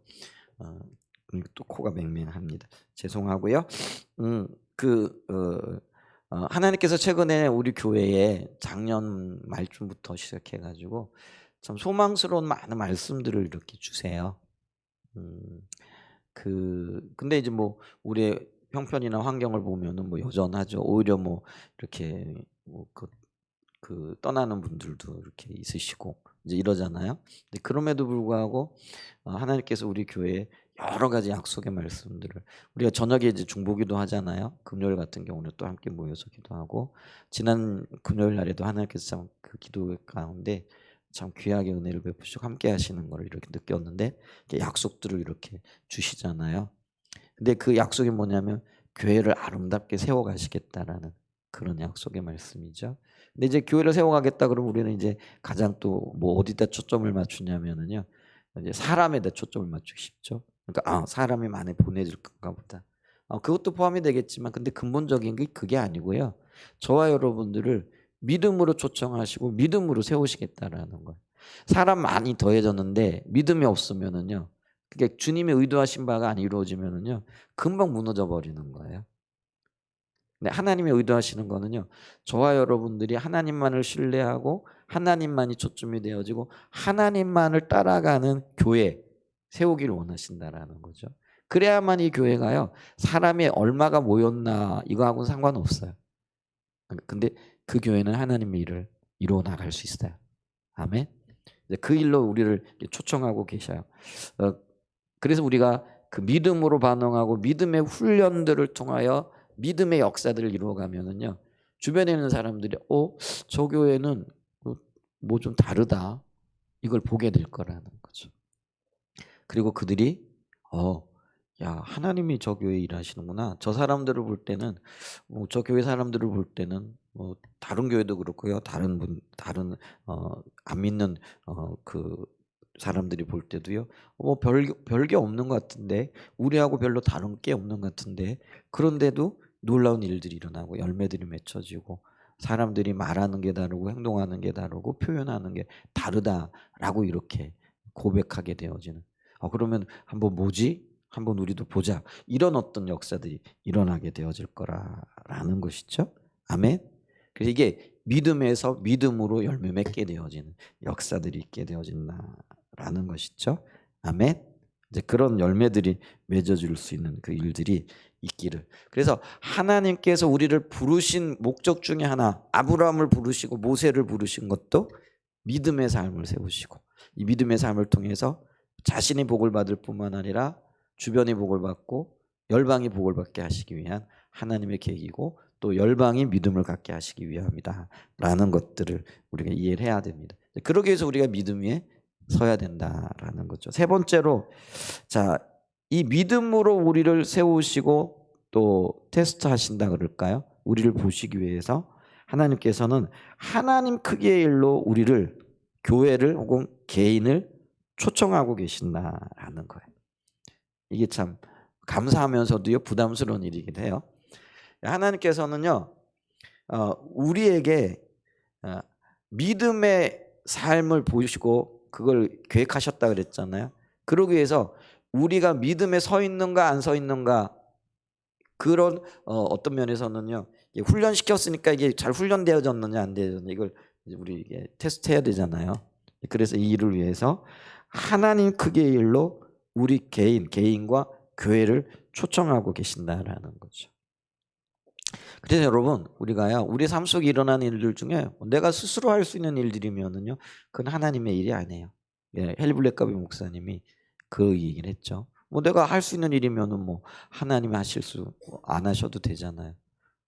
[SPEAKER 1] 또 코가 맹맹합니다. 죄송하고요. 하나님께서 최근에 우리 교회에 작년 말쯤부터 시작해가지고 참 소망스러운 많은 말씀들을 이렇게 주세요. 근데 이제 뭐 우리의 형편이나 환경을 보면은 뭐 여전하죠. 오히려 뭐 이렇게 뭐 떠나는 분들도 이렇게 있으시고 이제 이러잖아요. 근데 그럼에도 불구하고 하나님께서 우리 교회에 여러 가지 약속의 말씀들을, 우리가 저녁에 이제 중보기도 하잖아요. 금요일 같은 경우는 또 함께 모여서 기도하고, 지난 금요일 날에도 하나님께서 참 그 기도 가운데 참 귀하게 은혜를 베푸시고 함께 하시는 걸 이렇게 느꼈는데, 약속들을 이렇게 주시잖아요. 근데 그 약속이 뭐냐면 교회를 아름답게 세워가시겠다라는 그런 약속의 말씀이죠. 근데 이제 교회를 세워가겠다 그러면 우리는 이제 가장 또 뭐 어디다 초점을 맞추냐면은요, 이제 사람에다 초점을 맞추기 쉽죠. 그러니까 사람이 많이 보내줄 건가 보다. 그것도 포함이 되겠지만, 근데 근본적인 게 그게 아니고요. 저와 여러분들을 믿음으로 초청하시고 믿음으로 세우시겠다라는 거예요. 사람 많이 더해졌는데 믿음이 없으면은요, 그게 주님의 의도하신 바가 안 이루어지면은요, 금방 무너져 버리는 거예요. 근데 하나님이 의도하시는 거는요, 저와 여러분들이 하나님만을 신뢰하고 하나님만이 초점이 되어지고 하나님만을 따라가는 교회 세우기를 원하신다라는 거죠. 그래야만 이 교회가요, 사람이 얼마가 모였나 이거하고는 상관없어요. 근데 그 교회는 하나님의 일을 이루어 나갈 수 있어요. 아멘. 그 일로 우리를 초청하고 계셔요. 그래서 우리가 그 믿음으로 반응하고 믿음의 훈련들을 통하여 믿음의 역사들을 이루어가면은요, 주변에 있는 사람들이 저 교회는 뭐 좀 다르다, 이걸 보게 될 거라는 거죠. 그리고 그들이 야, 하나님이 저 교회에 일하시는구나. 저 사람들을 볼 때는 저 교회 사람들을 볼 때는 다른 교회도 그렇고요. 다른 안 믿는 그 사람들이 볼 때도요. 별게 없는 것 같은데, 우리하고 별로 다른 게 없는 것 같은데, 그런데도 놀라운 일들이 일어나고 열매들이 맺혀지고 사람들이 말하는 게 다르고 행동하는 게 다르고 표현하는 게 다르다라고 이렇게 고백하게 되어지는. 그러면 한번 뭐지? 한번 우리도 보자. 이런 어떤 역사들이 일어나게 되어질 거라는 것이죠. 아멘. 그래서 이게 믿음에서 믿음으로 열매 맺게 되어지는 역사들이 있게 되어진다라는 것이죠. 아멘. 이제 그런 열매들이 맺어질 수 있는 그 일들이 있기를. 그래서 하나님께서 우리를 부르신 목적 중에 하나, 아브라함을 부르시고 모세를 부르신 것도 믿음의 삶을 세우시고, 이 믿음의 삶을 통해서 자신이 복을 받을 뿐만 아니라 주변이 복을 받고 열방이 복을 받게 하시기 위한 하나님의 계획이고, 또 열방이 믿음을 갖게 하시기 위함이다라는 것들을 우리가 이해를 해야 됩니다. 그러기 위해서 우리가 믿음 위에 서야 된다라는 거죠. 세 번째로, 이 믿음으로 우리를 세우시고 또 테스트하신다 그럴까요? 우리를 보시기 위해서 하나님께서는 하나님 크기의 일로 우리를, 교회를 혹은 개인을 초청하고 계신다라는 거예요. 이게 참 감사하면서도요, 부담스러운 일이긴 해요. 하나님께서는요, 우리에게 믿음의 삶을 보시고 그걸 계획하셨다 그랬잖아요. 그러기 위해서 우리가 믿음에 서 있는가 안 서 있는가, 그런 어떤 면에서는요, 훈련시켰으니까 이게 잘 훈련되어졌느냐 안 되어졌느냐, 이걸 우리 이게 테스트해야 되잖아요. 그래서 이 일을 위해서 하나님 크기의 일로 우리 개인과 교회를 초청하고 계신다라는 거죠. 그래서 여러분 우리가요 우리 삶 속에 일어나는 일들 중에 내가 스스로 할 수 있는 일들이면은요 그건 하나님의 일이 아니에요. 예, 헨리 블랙가비 목사님이 그 얘기를 했죠. 뭐 내가 할 수 있는 일이면은 뭐 하나님이 하실 수 안 하셔도 되잖아요.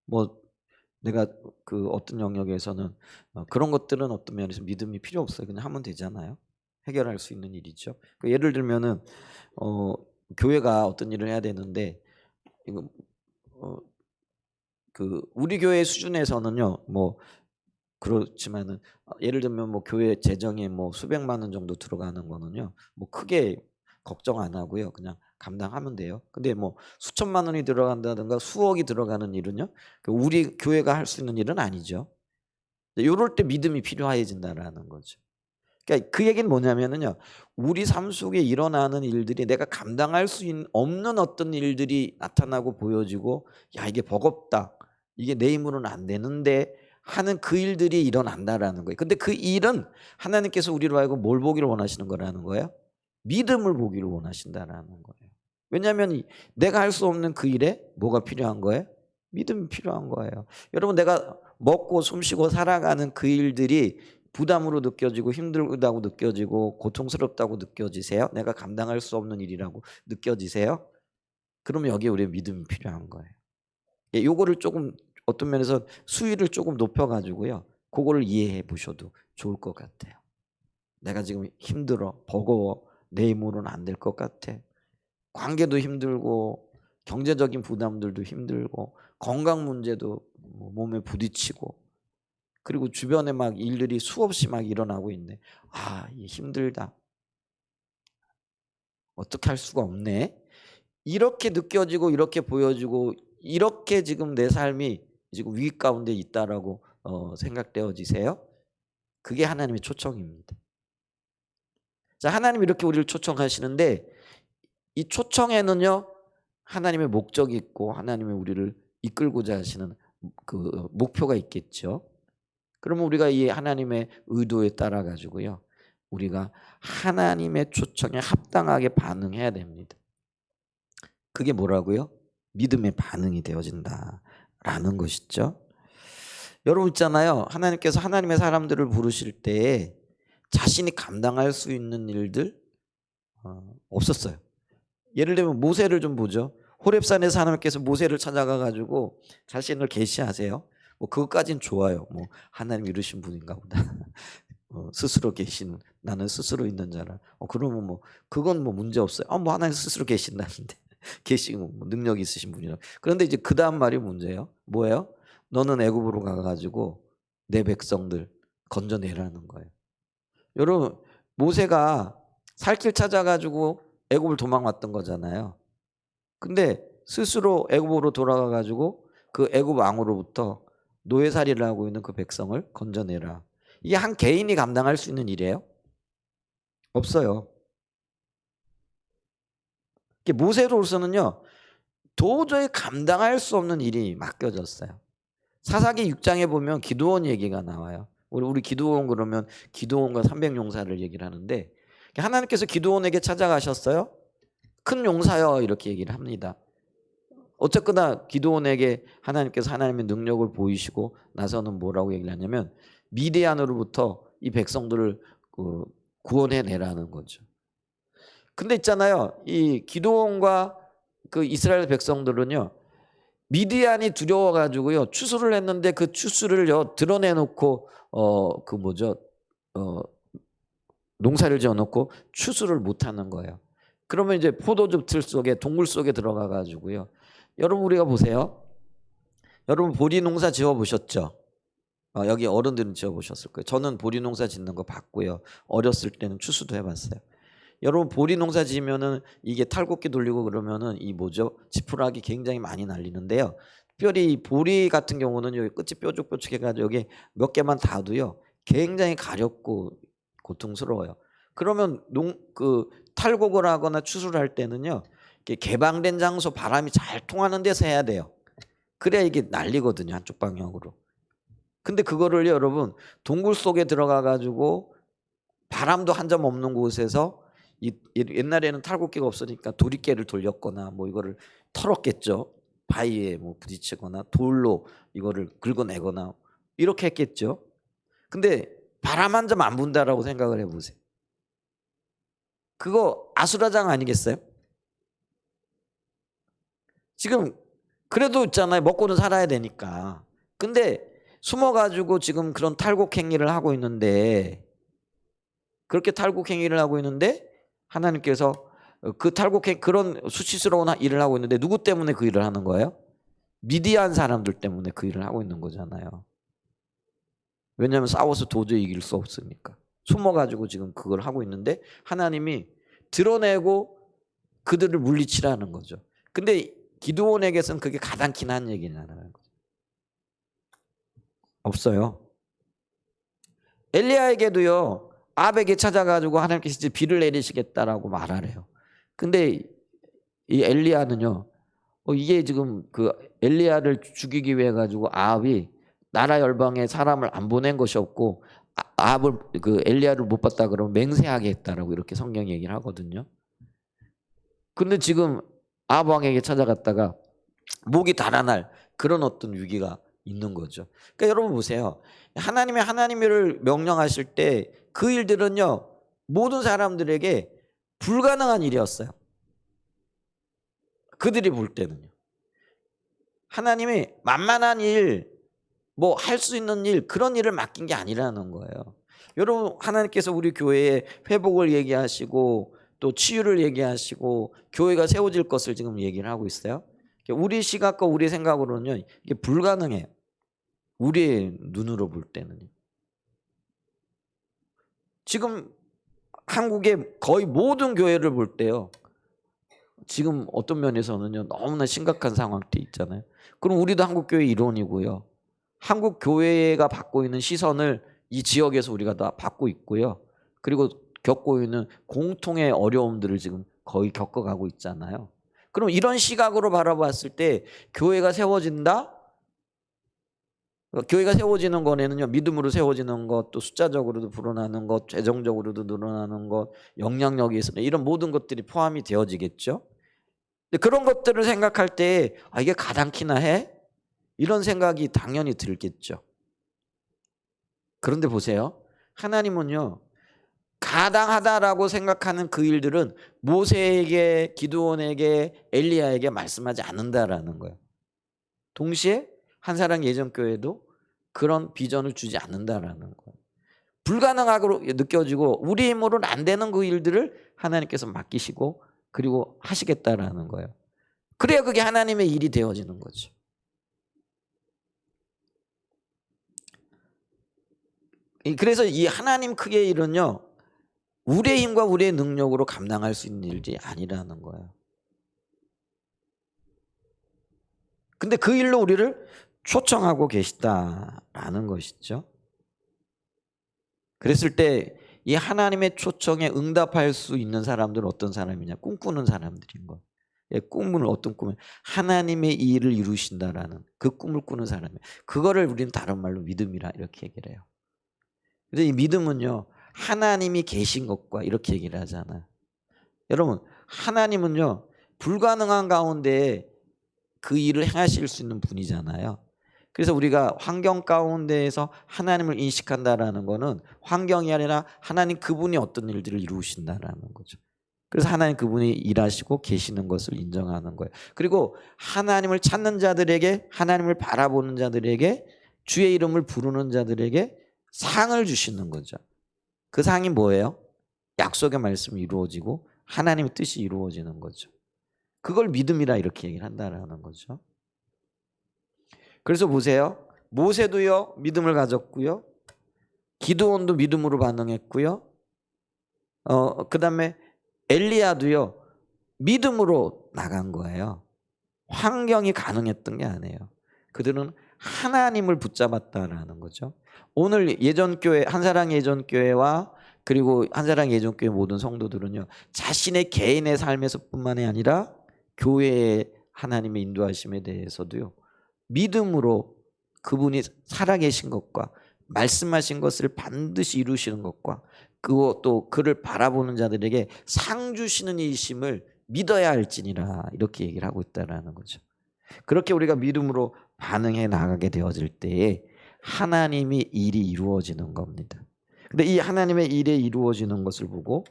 [SPEAKER 1] 뭐 내가 그 어떤 영역에서는 그런 것들은 어떤 면에서 믿음이 필요 없어요. 그냥 하면 되잖아요. 해결할 수 있는 일이죠. 그 예를 들면은 교회가 어떤 일을 해야 되는데 이거 어, 그 우리 교회 수준에서는요 뭐 그렇지만은 예를 들면 뭐 교회 재정에 뭐 수백만 원 정도 들어가는 거는요 뭐 크게 걱정 안 하고요 그냥 감당하면 돼요. 근데 뭐 수천만 원이 들어간다든가 수억이 들어가는 일은요 그 우리 교회가 할 수 있는 일은 아니죠. 요럴 때 믿음이 필요해진다라는 거죠. 그러니까 그 얘기는 뭐냐면은요 우리 삶 속에 일어나는 일들이 내가 감당할 수 없는 어떤 일들이 나타나고 보여지고 야 이게 버겁다 이게 내 힘으로는 안 되는데 하는 그 일들이 일어난다라는 거예요. 근데 그 일은 하나님께서 우리로 하여금 뭘 보기를 원하시는 거라는 거예요? 믿음을 보기를 원하신다라는 거예요. 왜냐하면 내가 할 수 없는 그 일에 뭐가 필요한 거예요? 믿음이 필요한 거예요. 여러분 내가 먹고 숨쉬고 살아가는 그 일들이 부담으로 느껴지고 힘들다고 느껴지고 고통스럽다고 느껴지세요? 내가 감당할 수 없는 일이라고 느껴지세요? 그러면 여기에 우리의 믿음이 필요한 거예요. 예, 요거를 조금 어떤 면에서 수위를 조금 높여가지고요. 그거를 이해해 보셔도 좋을 것 같아요. 내가 지금 힘들어, 버거워, 내 힘으로는 안 될 것 같아. 관계도 힘들고 경제적인 부담들도 힘들고 건강 문제도 몸에 부딪히고 그리고 주변에 막 일들이 수없이 막 일어나고 있네. 아, 힘들다. 어떻게 할 수가 없네. 이렇게 느껴지고 이렇게 보여지고 이렇게 지금 내 삶이 지금 위기 가운데 있다라고 생각되어지세요? 그게 하나님의 초청입니다. 자, 하나님이 이렇게 우리를 초청하시는데 이 초청에는요 하나님의 목적이 있고 하나님의 우리를 이끌고자 하시는 그 목표가 있겠죠. 그러면 우리가 이 하나님의 의도에 따라 가지고요 우리가 하나님의 초청에 합당하게 반응해야 됩니다. 그게 뭐라고요? 믿음의 반응이 되어진다라는 것이죠. 여러분 있잖아요. 하나님께서 하나님의 사람들을 부르실 때에 자신이 감당할 수 있는 일들 없었어요. 예를 들면 모세를 좀 보죠. 호렙산에서 하나님께서 모세를 찾아가 가지고 자신을 계시하세요. 뭐 그것까진 좋아요. 뭐 하나님 이루신 분인가 보다. 스스로 계신 나는 스스로 있는 자라. 그러면 뭐 그건 뭐 문제 없어요. 뭐 하나님 스스로 계신다는데 계시고 뭐 능력 있으신 분이라. 그런데 이제 그 다음 말이 문제예요. 뭐예요? 너는 애굽으로 가가지고 내 백성들 건져내라는 거예요. 여러분 모세가 살 길 찾아가지고 애굽을 도망왔던 거잖아요. 근데 스스로 애굽으로 돌아가가지고 그 애굽 왕으로부터 노예살이를 하고 있는 그 백성을 건져내라. 이게 한 개인이 감당할 수 있는 일이에요? 없어요. 모세로서는요 도저히 감당할 수 없는 일이 맡겨졌어요. 사사기 6장에 보면 기드온 얘기가 나와요. 우리 기드온 그러면 기드온과 300용사를 얘기를 하는데 하나님께서 기드온에게 찾아가셨어요. 큰 용사여 이렇게 얘기를 합니다. 어쨌거나 기드온에게 하나님께서 하나님의 능력을 보이시고 나서는 뭐라고 얘기를 하냐면 미디안으로부터 이 백성들을 구원해내라는 거죠. 근데 있잖아요. 이 기드온과 그 이스라엘 백성들은요. 미디안이 두려워가지고요. 추수를 했는데 그 추수를요 드러내놓고 그 뭐죠? 농사를 지어놓고 추수를 못하는 거예요. 그러면 이제 포도즙 틀 속에 동굴 속에 들어가 가지고요. 여러분 우리가 보세요. 여러분 보리 농사 지어 보셨죠? 여기 어른들은 지어 보셨을 거예요. 저는 보리 농사 짓는 거 봤고요. 어렸을 때는 추수도 해봤어요. 여러분 보리 농사 지으면은 이게 탈곡기 돌리고 그러면은 이 뭐죠? 지푸라기 굉장히 많이 날리는데요. 특별히 보리 같은 경우는 여기 끝이 뾰족뾰족해가지고 여기 몇 개만 닿아도요 굉장히 가렵고 고통스러워요. 그러면 탈곡을 하거나 추수를 할 때는요 개방된 장소 바람이 잘 통하는 데서 해야 돼요. 그래야 이게 날리거든요 한쪽 방향으로. 근데 그거를 여러분 동굴 속에 들어가 가지고 바람도 한 점 없는 곳에서 옛날에는 탈곡기가 없으니까 도리깨를 돌렸거나 뭐 이거를 털었겠죠. 바위에 뭐 부딪히거나 돌로 이거를 긁어내거나 이렇게 했겠죠. 근데 바람 한 점 안 분다라고 생각을 해보세요. 그거 아수라장 아니겠어요? 지금 그래도 있잖아요. 먹고는 살아야 되니까. 근데 숨어가지고 지금 그런 탈곡 행위를 하고 있는데, 그렇게 탈곡 행위를 하고 있는데 하나님께서 그 탈곡행 그런 수치스러운 일을 하고 있는데 누구 때문에 그 일을 하는 거예요? 미디안 사람들 때문에 그 일을 하고 있는 거잖아요. 왜냐하면 싸워서 도저히 이길 수 없으니까. 숨어가지고 지금 그걸 하고 있는데 하나님이 드러내고 그들을 물리치라는 거죠. 근데 기드온에게서는 그게 가당키는 한 얘기냐는 거죠. 없어요. 엘리야에게도요, 아합에게 찾아가지고 하나님께서 이제 비를 내리시겠다라고 말하래요. 근데 이 엘리야는요, 이게 지금 그 엘리야를 죽이기 위해 가지고 아합이 나라 열방에 사람을 안 보낸 것이 없고 아합을 그 엘리야를 못 봤다 그러면 맹세하게 했다라고 이렇게 성경이 얘기를 하거든요. 근데 지금 아합 왕에게 찾아갔다가 목이 달아날 그런 어떤 위기가 있는 거죠. 그러니까 여러분 보세요. 하나님이 하나님을 명령하실 때 그 일들은요, 모든 사람들에게 불가능한 일이었어요. 그들이 볼 때는요. 하나님이 만만한 일, 뭐 할 수 있는 일, 그런 일을 맡긴 게 아니라는 거예요. 여러분, 하나님께서 우리 교회에 회복을 얘기하시고 또 치유를 얘기하시고 교회가 세워질 것을 지금 얘기를 하고 있어요. 우리 시각과 우리 생각으로는요, 이게 불가능해요. 우리의 눈으로 볼 때는요. 지금 한국의 거의 모든 교회를 볼 때요, 지금 어떤 면에서는요, 너무나 심각한 상황이 있잖아요. 그럼 우리도 한국 교회 일원이고요. 한국 교회가 받고 있는 시선을 이 지역에서 우리가 다 받고 있고요. 그리고 겪고 있는 공통의 어려움들을 지금 거의 겪어가고 있잖아요. 그럼 이런 시각으로 바라봤을 때 교회가 세워진다? 교회가 세워지는 거에는요, 믿음으로 세워지는 것, 또 숫자적으로도 불어나는 것, 재정적으로도 늘어나는 것, 영향력이 있으면 이런 모든 것들이 포함이 되어지겠죠. 근데 그런 것들을 생각할 때 이게 가당키나 해? 이런 생각이 당연히 들겠죠. 그런데 보세요. 하나님은요, 가당하다라고 생각하는 그 일들은 모세에게, 기드온에게, 엘리야에게 말씀하지 않는다라는 거예요. 동시에 한사랑 예전교회도 그런 비전을 주지 않는다라는 거예요. 불가능하고 느껴지고 우리 힘으로는 안 되는 그 일들을 하나님께서 맡기시고 그리고 하시겠다라는 거예요. 그래야 그게 하나님의 일이 되어지는 거죠. 그래서 이 하나님 크기의 일은요, 우리의 힘과 우리의 능력으로 감당할 수 있는 일이 아니라는 거예요. 근데 그 일로 우리를 초청하고 계시다라는 것이죠. 그랬을 때 이 하나님의 초청에 응답할 수 있는 사람들은 어떤 사람이냐? 꿈꾸는 사람들인 거예요. 꿈은 어떤 꿈이에요? 하나님의 이 일을 이루신다라는 그 꿈을 꾸는 사람이에요. 그거를 우리는 다른 말로 믿음이라 이렇게 얘기를 해요. 그래서 이 믿음은요, 하나님이 계신 것과 이렇게 얘기를 하잖아요. 여러분, 하나님은요, 불가능한 가운데 그 일을 행하실 수 있는 분이잖아요. 그래서 우리가 환경 가운데에서 하나님을 인식한다라는 거는 환경이 아니라 하나님 그분이 어떤 일들을 이루신다라는 거죠. 그래서 하나님 그분이 일하시고 계시는 것을 인정하는 거예요. 그리고 하나님을 찾는 자들에게, 하나님을 바라보는 자들에게, 주의 이름을 부르는 자들에게 상을 주시는 거죠. 그 상이 뭐예요? 약속의 말씀이 이루어지고 하나님의 뜻이 이루어지는 거죠. 그걸 믿음이라 이렇게 얘기를 한다라는 거죠. 그래서 보세요. 모세도요, 믿음을 가졌고요. 기드온도 믿음으로 반응했고요. 그다음에 엘리야도요, 믿음으로 나간 거예요. 환경이 가능했던 게 아니에요. 그들은 하나님을 붙잡았다라는 거죠. 오늘 예전교회, 한사랑 예전교회와 그리고 한사랑 예전교회 모든 성도들은요, 자신의 개인의 삶에서 뿐만이 아니라 교회의 하나님의 인도하심에 대해서도요, 믿음으로 그분이 살아계신 것과 말씀하신 것을 반드시 이루시는 것과 또 그를 바라보는 자들에게 상 주시는 이심을 믿어야 할지니라 이렇게 얘기를 하고 있다라는 거죠. 그렇게 우리가 믿음으로 반응해 나가게 되어질 때에 하나님이 일이 이루어지는 겁니다. 근데 이 하나님의 일이 이루어지는 것을 보고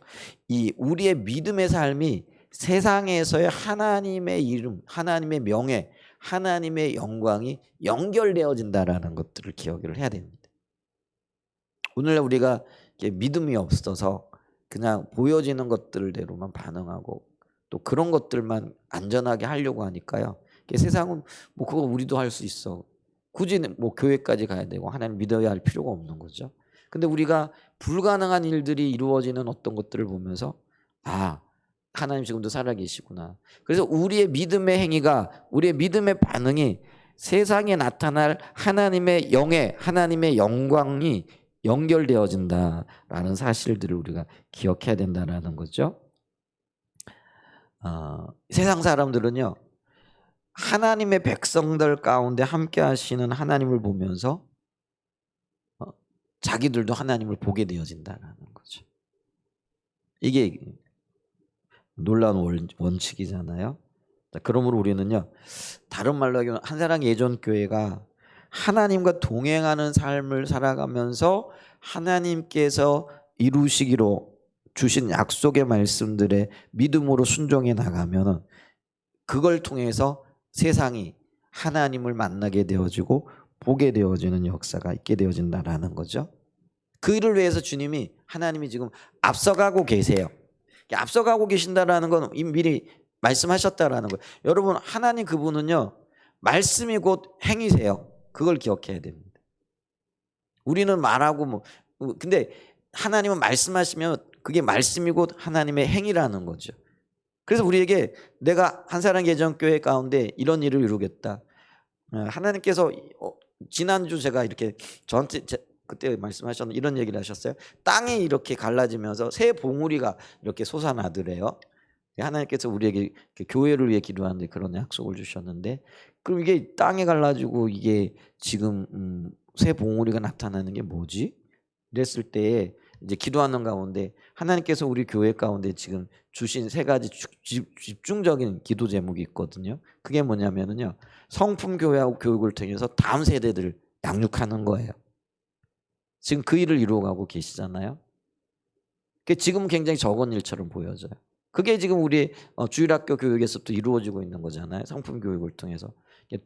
[SPEAKER 1] 이 우리의 믿음의 삶이 세상에서의 하나님의 이름, 하나님의 명예, 하나님의 영광이 연결되어진다라는 것들을 기억을 해야 됩니다. 오늘날 우리가 믿음이 없어서 그냥 보여지는 것들대로만 반응하고 또 그런 것들만 안전하게 하려고 하니까요. 세상은 뭐 그거 우리도 할 수 있어. 굳이 뭐 교회까지 가야 되고 하나님 믿어야 할 필요가 없는 거죠. 근데 우리가 불가능한 일들이 이루어지는 어떤 것들을 보면서 아, 하나님 지금도 살아계시구나. 그래서 우리의 믿음의 행위가, 우리의 믿음의 반응이 세상에 나타날 하나님의 영예, 하나님의 영광이 연결되어진다라는 사실들을 우리가 기억해야 된다라는 거죠. 세상 사람들은요, 하나님의 백성들 가운데 함께 하시는 하나님을 보면서 자기들도 하나님을 보게 되어진다라는 거죠. 이게 놀라운 원칙이잖아요. 그러므로 우리는요, 다른 말로 하면 한사랑 예전교회가 하나님과 동행하는 삶을 살아가면서 하나님께서 이루시기로 주신 약속의 말씀들에 믿음으로 순종해 나가면 그걸 통해서 세상이 하나님을 만나게 되어지고 보게 되어지는 역사가 있게 되어진다라는 거죠. 그 일을 위해서 주님이, 하나님이 지금 앞서가고 계세요. 앞서가고 계신다라는 건 이미 미리 말씀하셨다라는 거예요. 여러분, 하나님 그분은요, 말씀이 곧 행위세요. 그걸 기억해야 됩니다. 우리는 말하고 근데 하나님은 말씀하시면 그게 말씀이 곧 하나님의 행위라는 거죠. 그래서 우리에게 내가 한사랑 예전교회 가운데 이런 일을 이루겠다. 하나님께서 지난주 제가 이렇게 저한테 그때 말씀하셨는데 이런 얘기를 하셨어요. 땅이 이렇게 갈라지면서 새 봉우리가 이렇게 솟아나더래요. 하나님께서 우리에게 교회를 위해 기도하는데 그런 약속을 주셨는데, 그럼 이게 땅에 갈라지고 이게 지금 새 봉우리가 나타나는 게 뭐지? 이랬을 때에 이제 기도하는 가운데 하나님께서 우리 교회 가운데 지금 주신 세 가지 집중적인 기도 제목이 있거든요. 그게 뭐냐면은요, 성품 교회하고 교육을 통해서 다음 세대들을 양육하는 거예요. 지금 그 일을 이루어가고 계시잖아요. 그게 지금 굉장히 적은 일처럼 보여져요. 그게 지금 우리 주일학교 교육에서도 이루어지고 있는 거잖아요. 성품 교육을 통해서.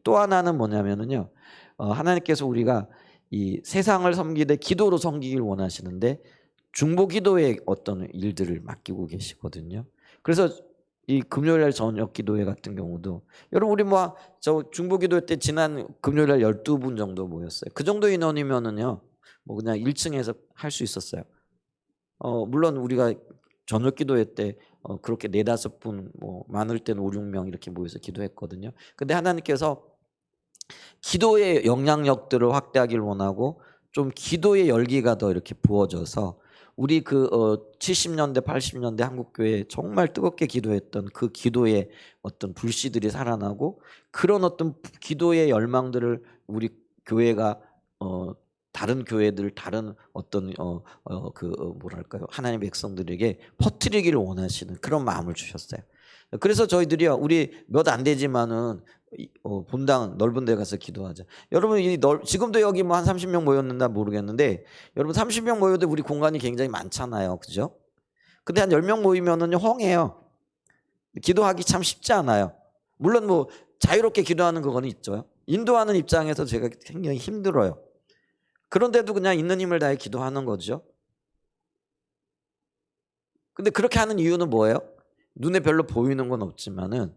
[SPEAKER 1] 또 하나는 뭐냐면은요, 하나님께서 우리가 이 세상을 섬기되 기도로 섬기길 원하시는데 중보 기도의 어떤 일들을 맡기고 계시거든요. 그래서 이 금요일날 저녁 기도회 같은 경우도 여러분 우리 저 중보 기도회 때 지난 금요일날 12분 정도 모였어요. 그 정도 인원이면은요, 뭐 그냥 1층에서 할 수 있었어요. 물론 우리가 저녁 기도회 때 그렇게 4-5분, 뭐 많을 때는 5-6명 이렇게 모여서 기도했거든요. 근데 하나님께서 기도의 영향력들을 확대하길 원하고 좀 기도의 열기가 더 이렇게 부어져서 우리 70년대 80년대 한국교회 정말 뜨겁게 기도했던 그 기도의 어떤 불씨들이 살아나고 그런 어떤 기도의 열망들을 우리 교회가 다른 교회들, 다른 어떤 뭐랄까요, 하나님의 백성들에게 퍼뜨리기를 원하시는 그런 마음을 주셨어요. 그래서 저희들이요, 우리 몇 안 되지만은 본당 넓은 데 가서 기도하자. 여러분 지금도 여기 뭐 한 30명 모였는가 모르겠는데 여러분 30명 모여도 우리 공간이 굉장히 많잖아요, 그죠? 근데 한 10명 모이면은요 헝해요. 기도하기 참 쉽지 않아요. 물론 뭐 자유롭게 기도하는 그거는 있죠. 인도하는 입장에서 제가 굉장히 힘들어요. 그런데도 그냥 있는 힘을 다해 기도하는 거죠. 근데 그렇게 하는 이유는 뭐예요? 눈에 별로 보이는 건 없지만은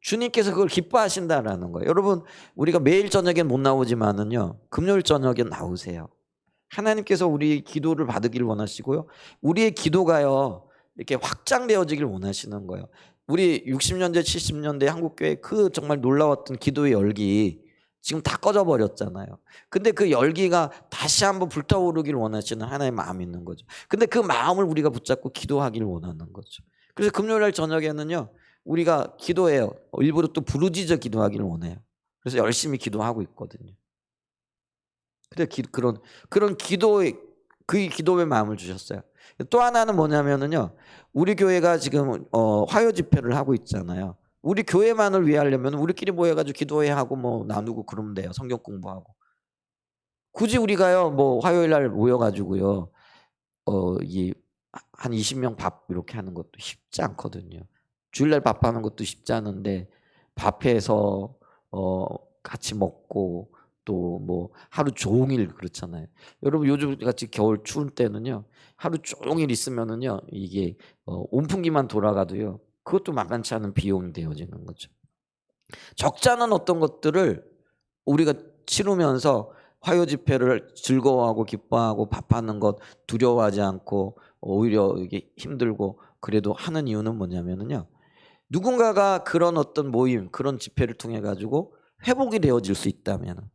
[SPEAKER 1] 주님께서 그걸 기뻐하신다라는 거예요. 여러분, 우리가 매일 저녁엔 못 나오지만은요, 금요일 저녁엔 나오세요. 하나님께서 우리 기도를 받으기를 원하시고요, 우리의 기도가요 이렇게 확장되어지길 원하시는 거예요. 우리 60년대 70년대 한국교회 그 정말 놀라웠던 기도의 열기 지금 다 꺼져 버렸잖아요. 근데 그 열기가 다시 한번 불타오르길 원하시는 하나님의 마음이 있는 거죠. 근데 그 마음을 우리가 붙잡고 기도하기를 원하는 거죠. 그래서 금요일 저녁에는요, 우리가 기도해요. 일부러 또 부르짖어 기도하기를 원해요. 그래서 열심히 기도하고 있거든요. 근데 그런 기도의 그 기도의 마음을 주셨어요. 또 하나는 뭐냐면은요. 우리 교회가 지금 화요 집회를 하고 있잖아요. 우리 교회만을 위해 하려면 우리끼리 모여가지고 기도회 하고 뭐 나누고 그러면 돼요. 성경 공부하고. 굳이 우리가요 뭐 화요일 날 모여가지고요 이 한 20명 밥 이렇게 하는 것도 쉽지 않거든요. 주일날 밥하는 것도 쉽지 않은데 밥해서 같이 먹고 또 뭐 하루 종일 그렇잖아요. 여러분 요즘 같이 겨울 추운 때는요 하루 종일 있으면은요 이게 온풍기만 돌아가도요 그것도 만만치 않은 비용이 되어지는 거죠. 적잖은 어떤 것들을 우리가 치르면서 화요 집회를 즐거워하고 기뻐하고 밥하는 것 두려워하지 않고 오히려 이게 힘들고 그래도 하는 이유는 뭐냐면은요. 누군가가 그런 어떤 모임, 그런 집회를 통해 가지고 회복이 되어질 수 있다면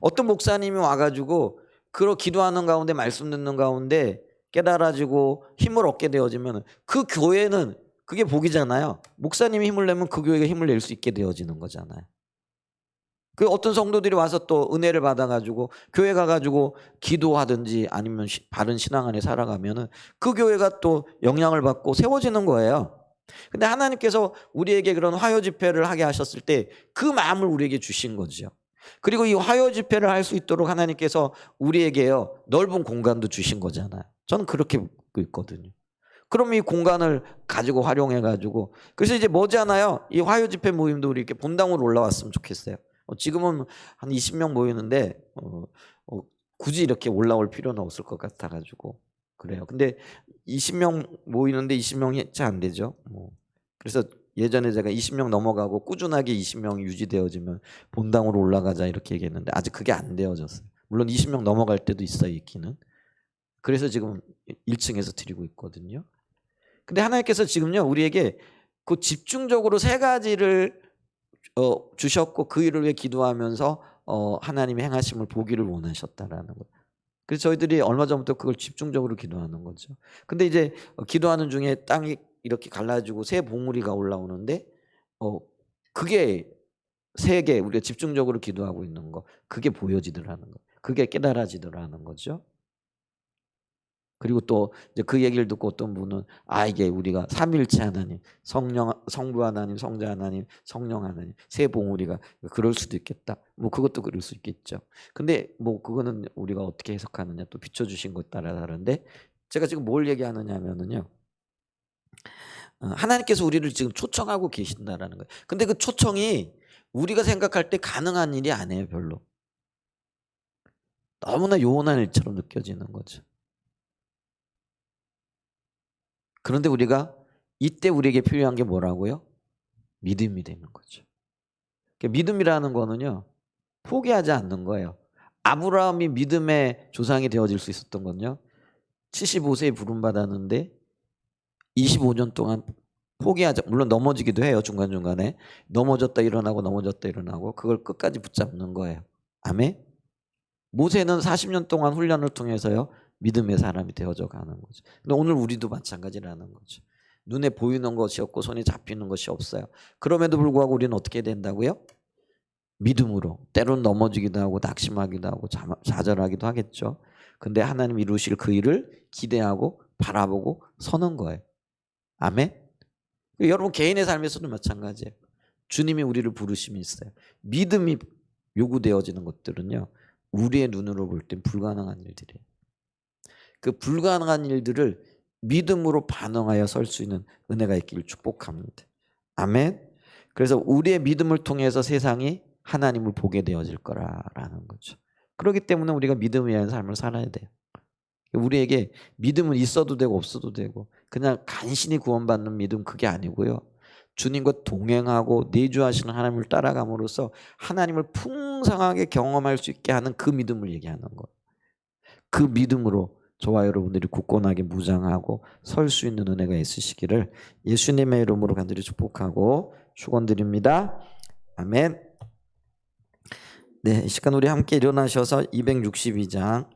[SPEAKER 1] 어떤 목사님이 와 가지고 그런 기도하는 가운데 말씀 듣는 가운데 깨달아지고 힘을 얻게 되어지면 그 교회는 그게 복이잖아요. 목사님이 힘을 내면 그 교회가 힘을 낼 수 있게 되어지는 거잖아요. 그 어떤 성도들이 와서 또 은혜를 받아가지고 교회 가가지고 기도하든지 아니면 바른 신앙 안에 살아가면은 그 교회가 또 영향을 받고 세워지는 거예요. 근데 하나님께서 우리에게 그런 화요 집회를 하게 하셨을 때 그 마음을 우리에게 주신 거죠. 그리고 이 화요 집회를 할 수 있도록 하나님께서 우리에게요 넓은 공간도 주신 거잖아요. 저는 그렇게 믿고 있거든요. 그럼 이 공간을 가지고 활용해 가지고 그래서 이제 머지않아요 이 화요 집회 모임도 우리 이렇게 본당으로 올라왔으면 좋겠어요. 지금은 한 20명 모이는데 굳이 이렇게 올라올 필요는 없을 것 같아 가지고 그래요. 근데 20명 모이는데 20명이 채 안 되죠. 그래서 예전에 제가 20명 넘어가고 꾸준하게 20명이 유지되어지면 본당으로 올라가자 이렇게 얘기했는데 아직 그게 안 되어졌어요. 물론 20명 넘어갈 때도 있어요, 있기는. 그래서 지금 1층에서 드리고 있거든요. 근데 하나님께서 지금요 우리에게 그 집중적으로 세 가지를 주셨고 그 일을 위해 기도하면서 하나님의 행하심을 보기를 원하셨다라는 거예요. 그래서 저희들이 얼마 전부터 그걸 집중적으로 기도하는 거죠. 근데 이제 기도하는 중에 땅이 이렇게 갈라지고 새 봉우리가 올라오는데 그게 세 개 우리가 집중적으로 기도하고 있는 거 그게 보여지더라는 거. 그게 깨달아지더라는 거죠. 그리고 또 이제 그 얘기를 듣고 어떤 분은 이게 우리가 삼일체 하나님, 성부 하나님, 성자 하나님, 성령 하나님, 세 봉우리가 그럴 수도 있겠다. 뭐 그것도 그럴 수 있겠죠. 근데 뭐 그거는 우리가 어떻게 해석하느냐 또 비춰주신 것 따라 다른데 제가 지금 뭘 얘기하느냐면은요. 하나님께서 우리를 지금 초청하고 계신다라는 거예요. 근데 그 초청이 우리가 생각할 때 가능한 일이 아니에요, 별로. 너무나 요원한 일처럼 느껴지는 거죠. 그런데 우리가 이때 우리에게 필요한 게 뭐라고요? 믿음이 되는 거죠. 믿음이라는 거는요. 포기하지 않는 거예요. 아브라함이 믿음의 조상이 되어질 수 있었던 건요. 75세에 부름받았는데 25년 동안 포기하자. 물론 넘어지기도 해요. 중간중간에. 넘어졌다 일어나고 넘어졌다 일어나고 그걸 끝까지 붙잡는 거예요. 아멘. 모세는 40년 동안 훈련을 통해서요. 믿음의 사람이 되어져 가는 거죠. 근데 오늘 우리도 마찬가지라는 거죠. 눈에 보이는 것이 없고 손에 잡히는 것이 없어요. 그럼에도 불구하고 우리는 어떻게 된다고요? 믿음으로. 때로는 넘어지기도 하고 낙심하기도 하고 좌절하기도 하겠죠. 근데 하나님 이루실 그 일을 기대하고 바라보고 서는 거예요. 아멘. 여러분 개인의 삶에서도 마찬가지예요. 주님이 우리를 부르심이 있어요. 믿음이 요구되어지는 것들은요. 우리의 눈으로 볼 땐 불가능한 일들이에요. 그 불가능한 일들을 믿음으로 반응하여 설 수 있는 은혜가 있기를 축복합니다. 아멘. 그래서 우리의 믿음을 통해서 세상이 하나님을 보게 되어질 거라는 거죠. 그렇기 때문에 우리가 믿음에 의한 삶을 살아야 돼요. 우리에게 믿음은 있어도 되고 없어도 되고 그냥 간신히 구원받는 믿음 그게 아니고요. 주님과 동행하고 내주하시는 하나님을 따라감으로써 하나님을 풍성하게 경험할 수 있게 하는 그 믿음을 얘기하는 거예요. 그 믿음으로 저와 여러분들이 굳건하게 무장하고 설 수 있는 은혜가 있으시기를 예수님의 이름으로 간절히 축복하고 축원드립니다. 아멘. 네, 이 시간 우리 함께 일어나셔서 262장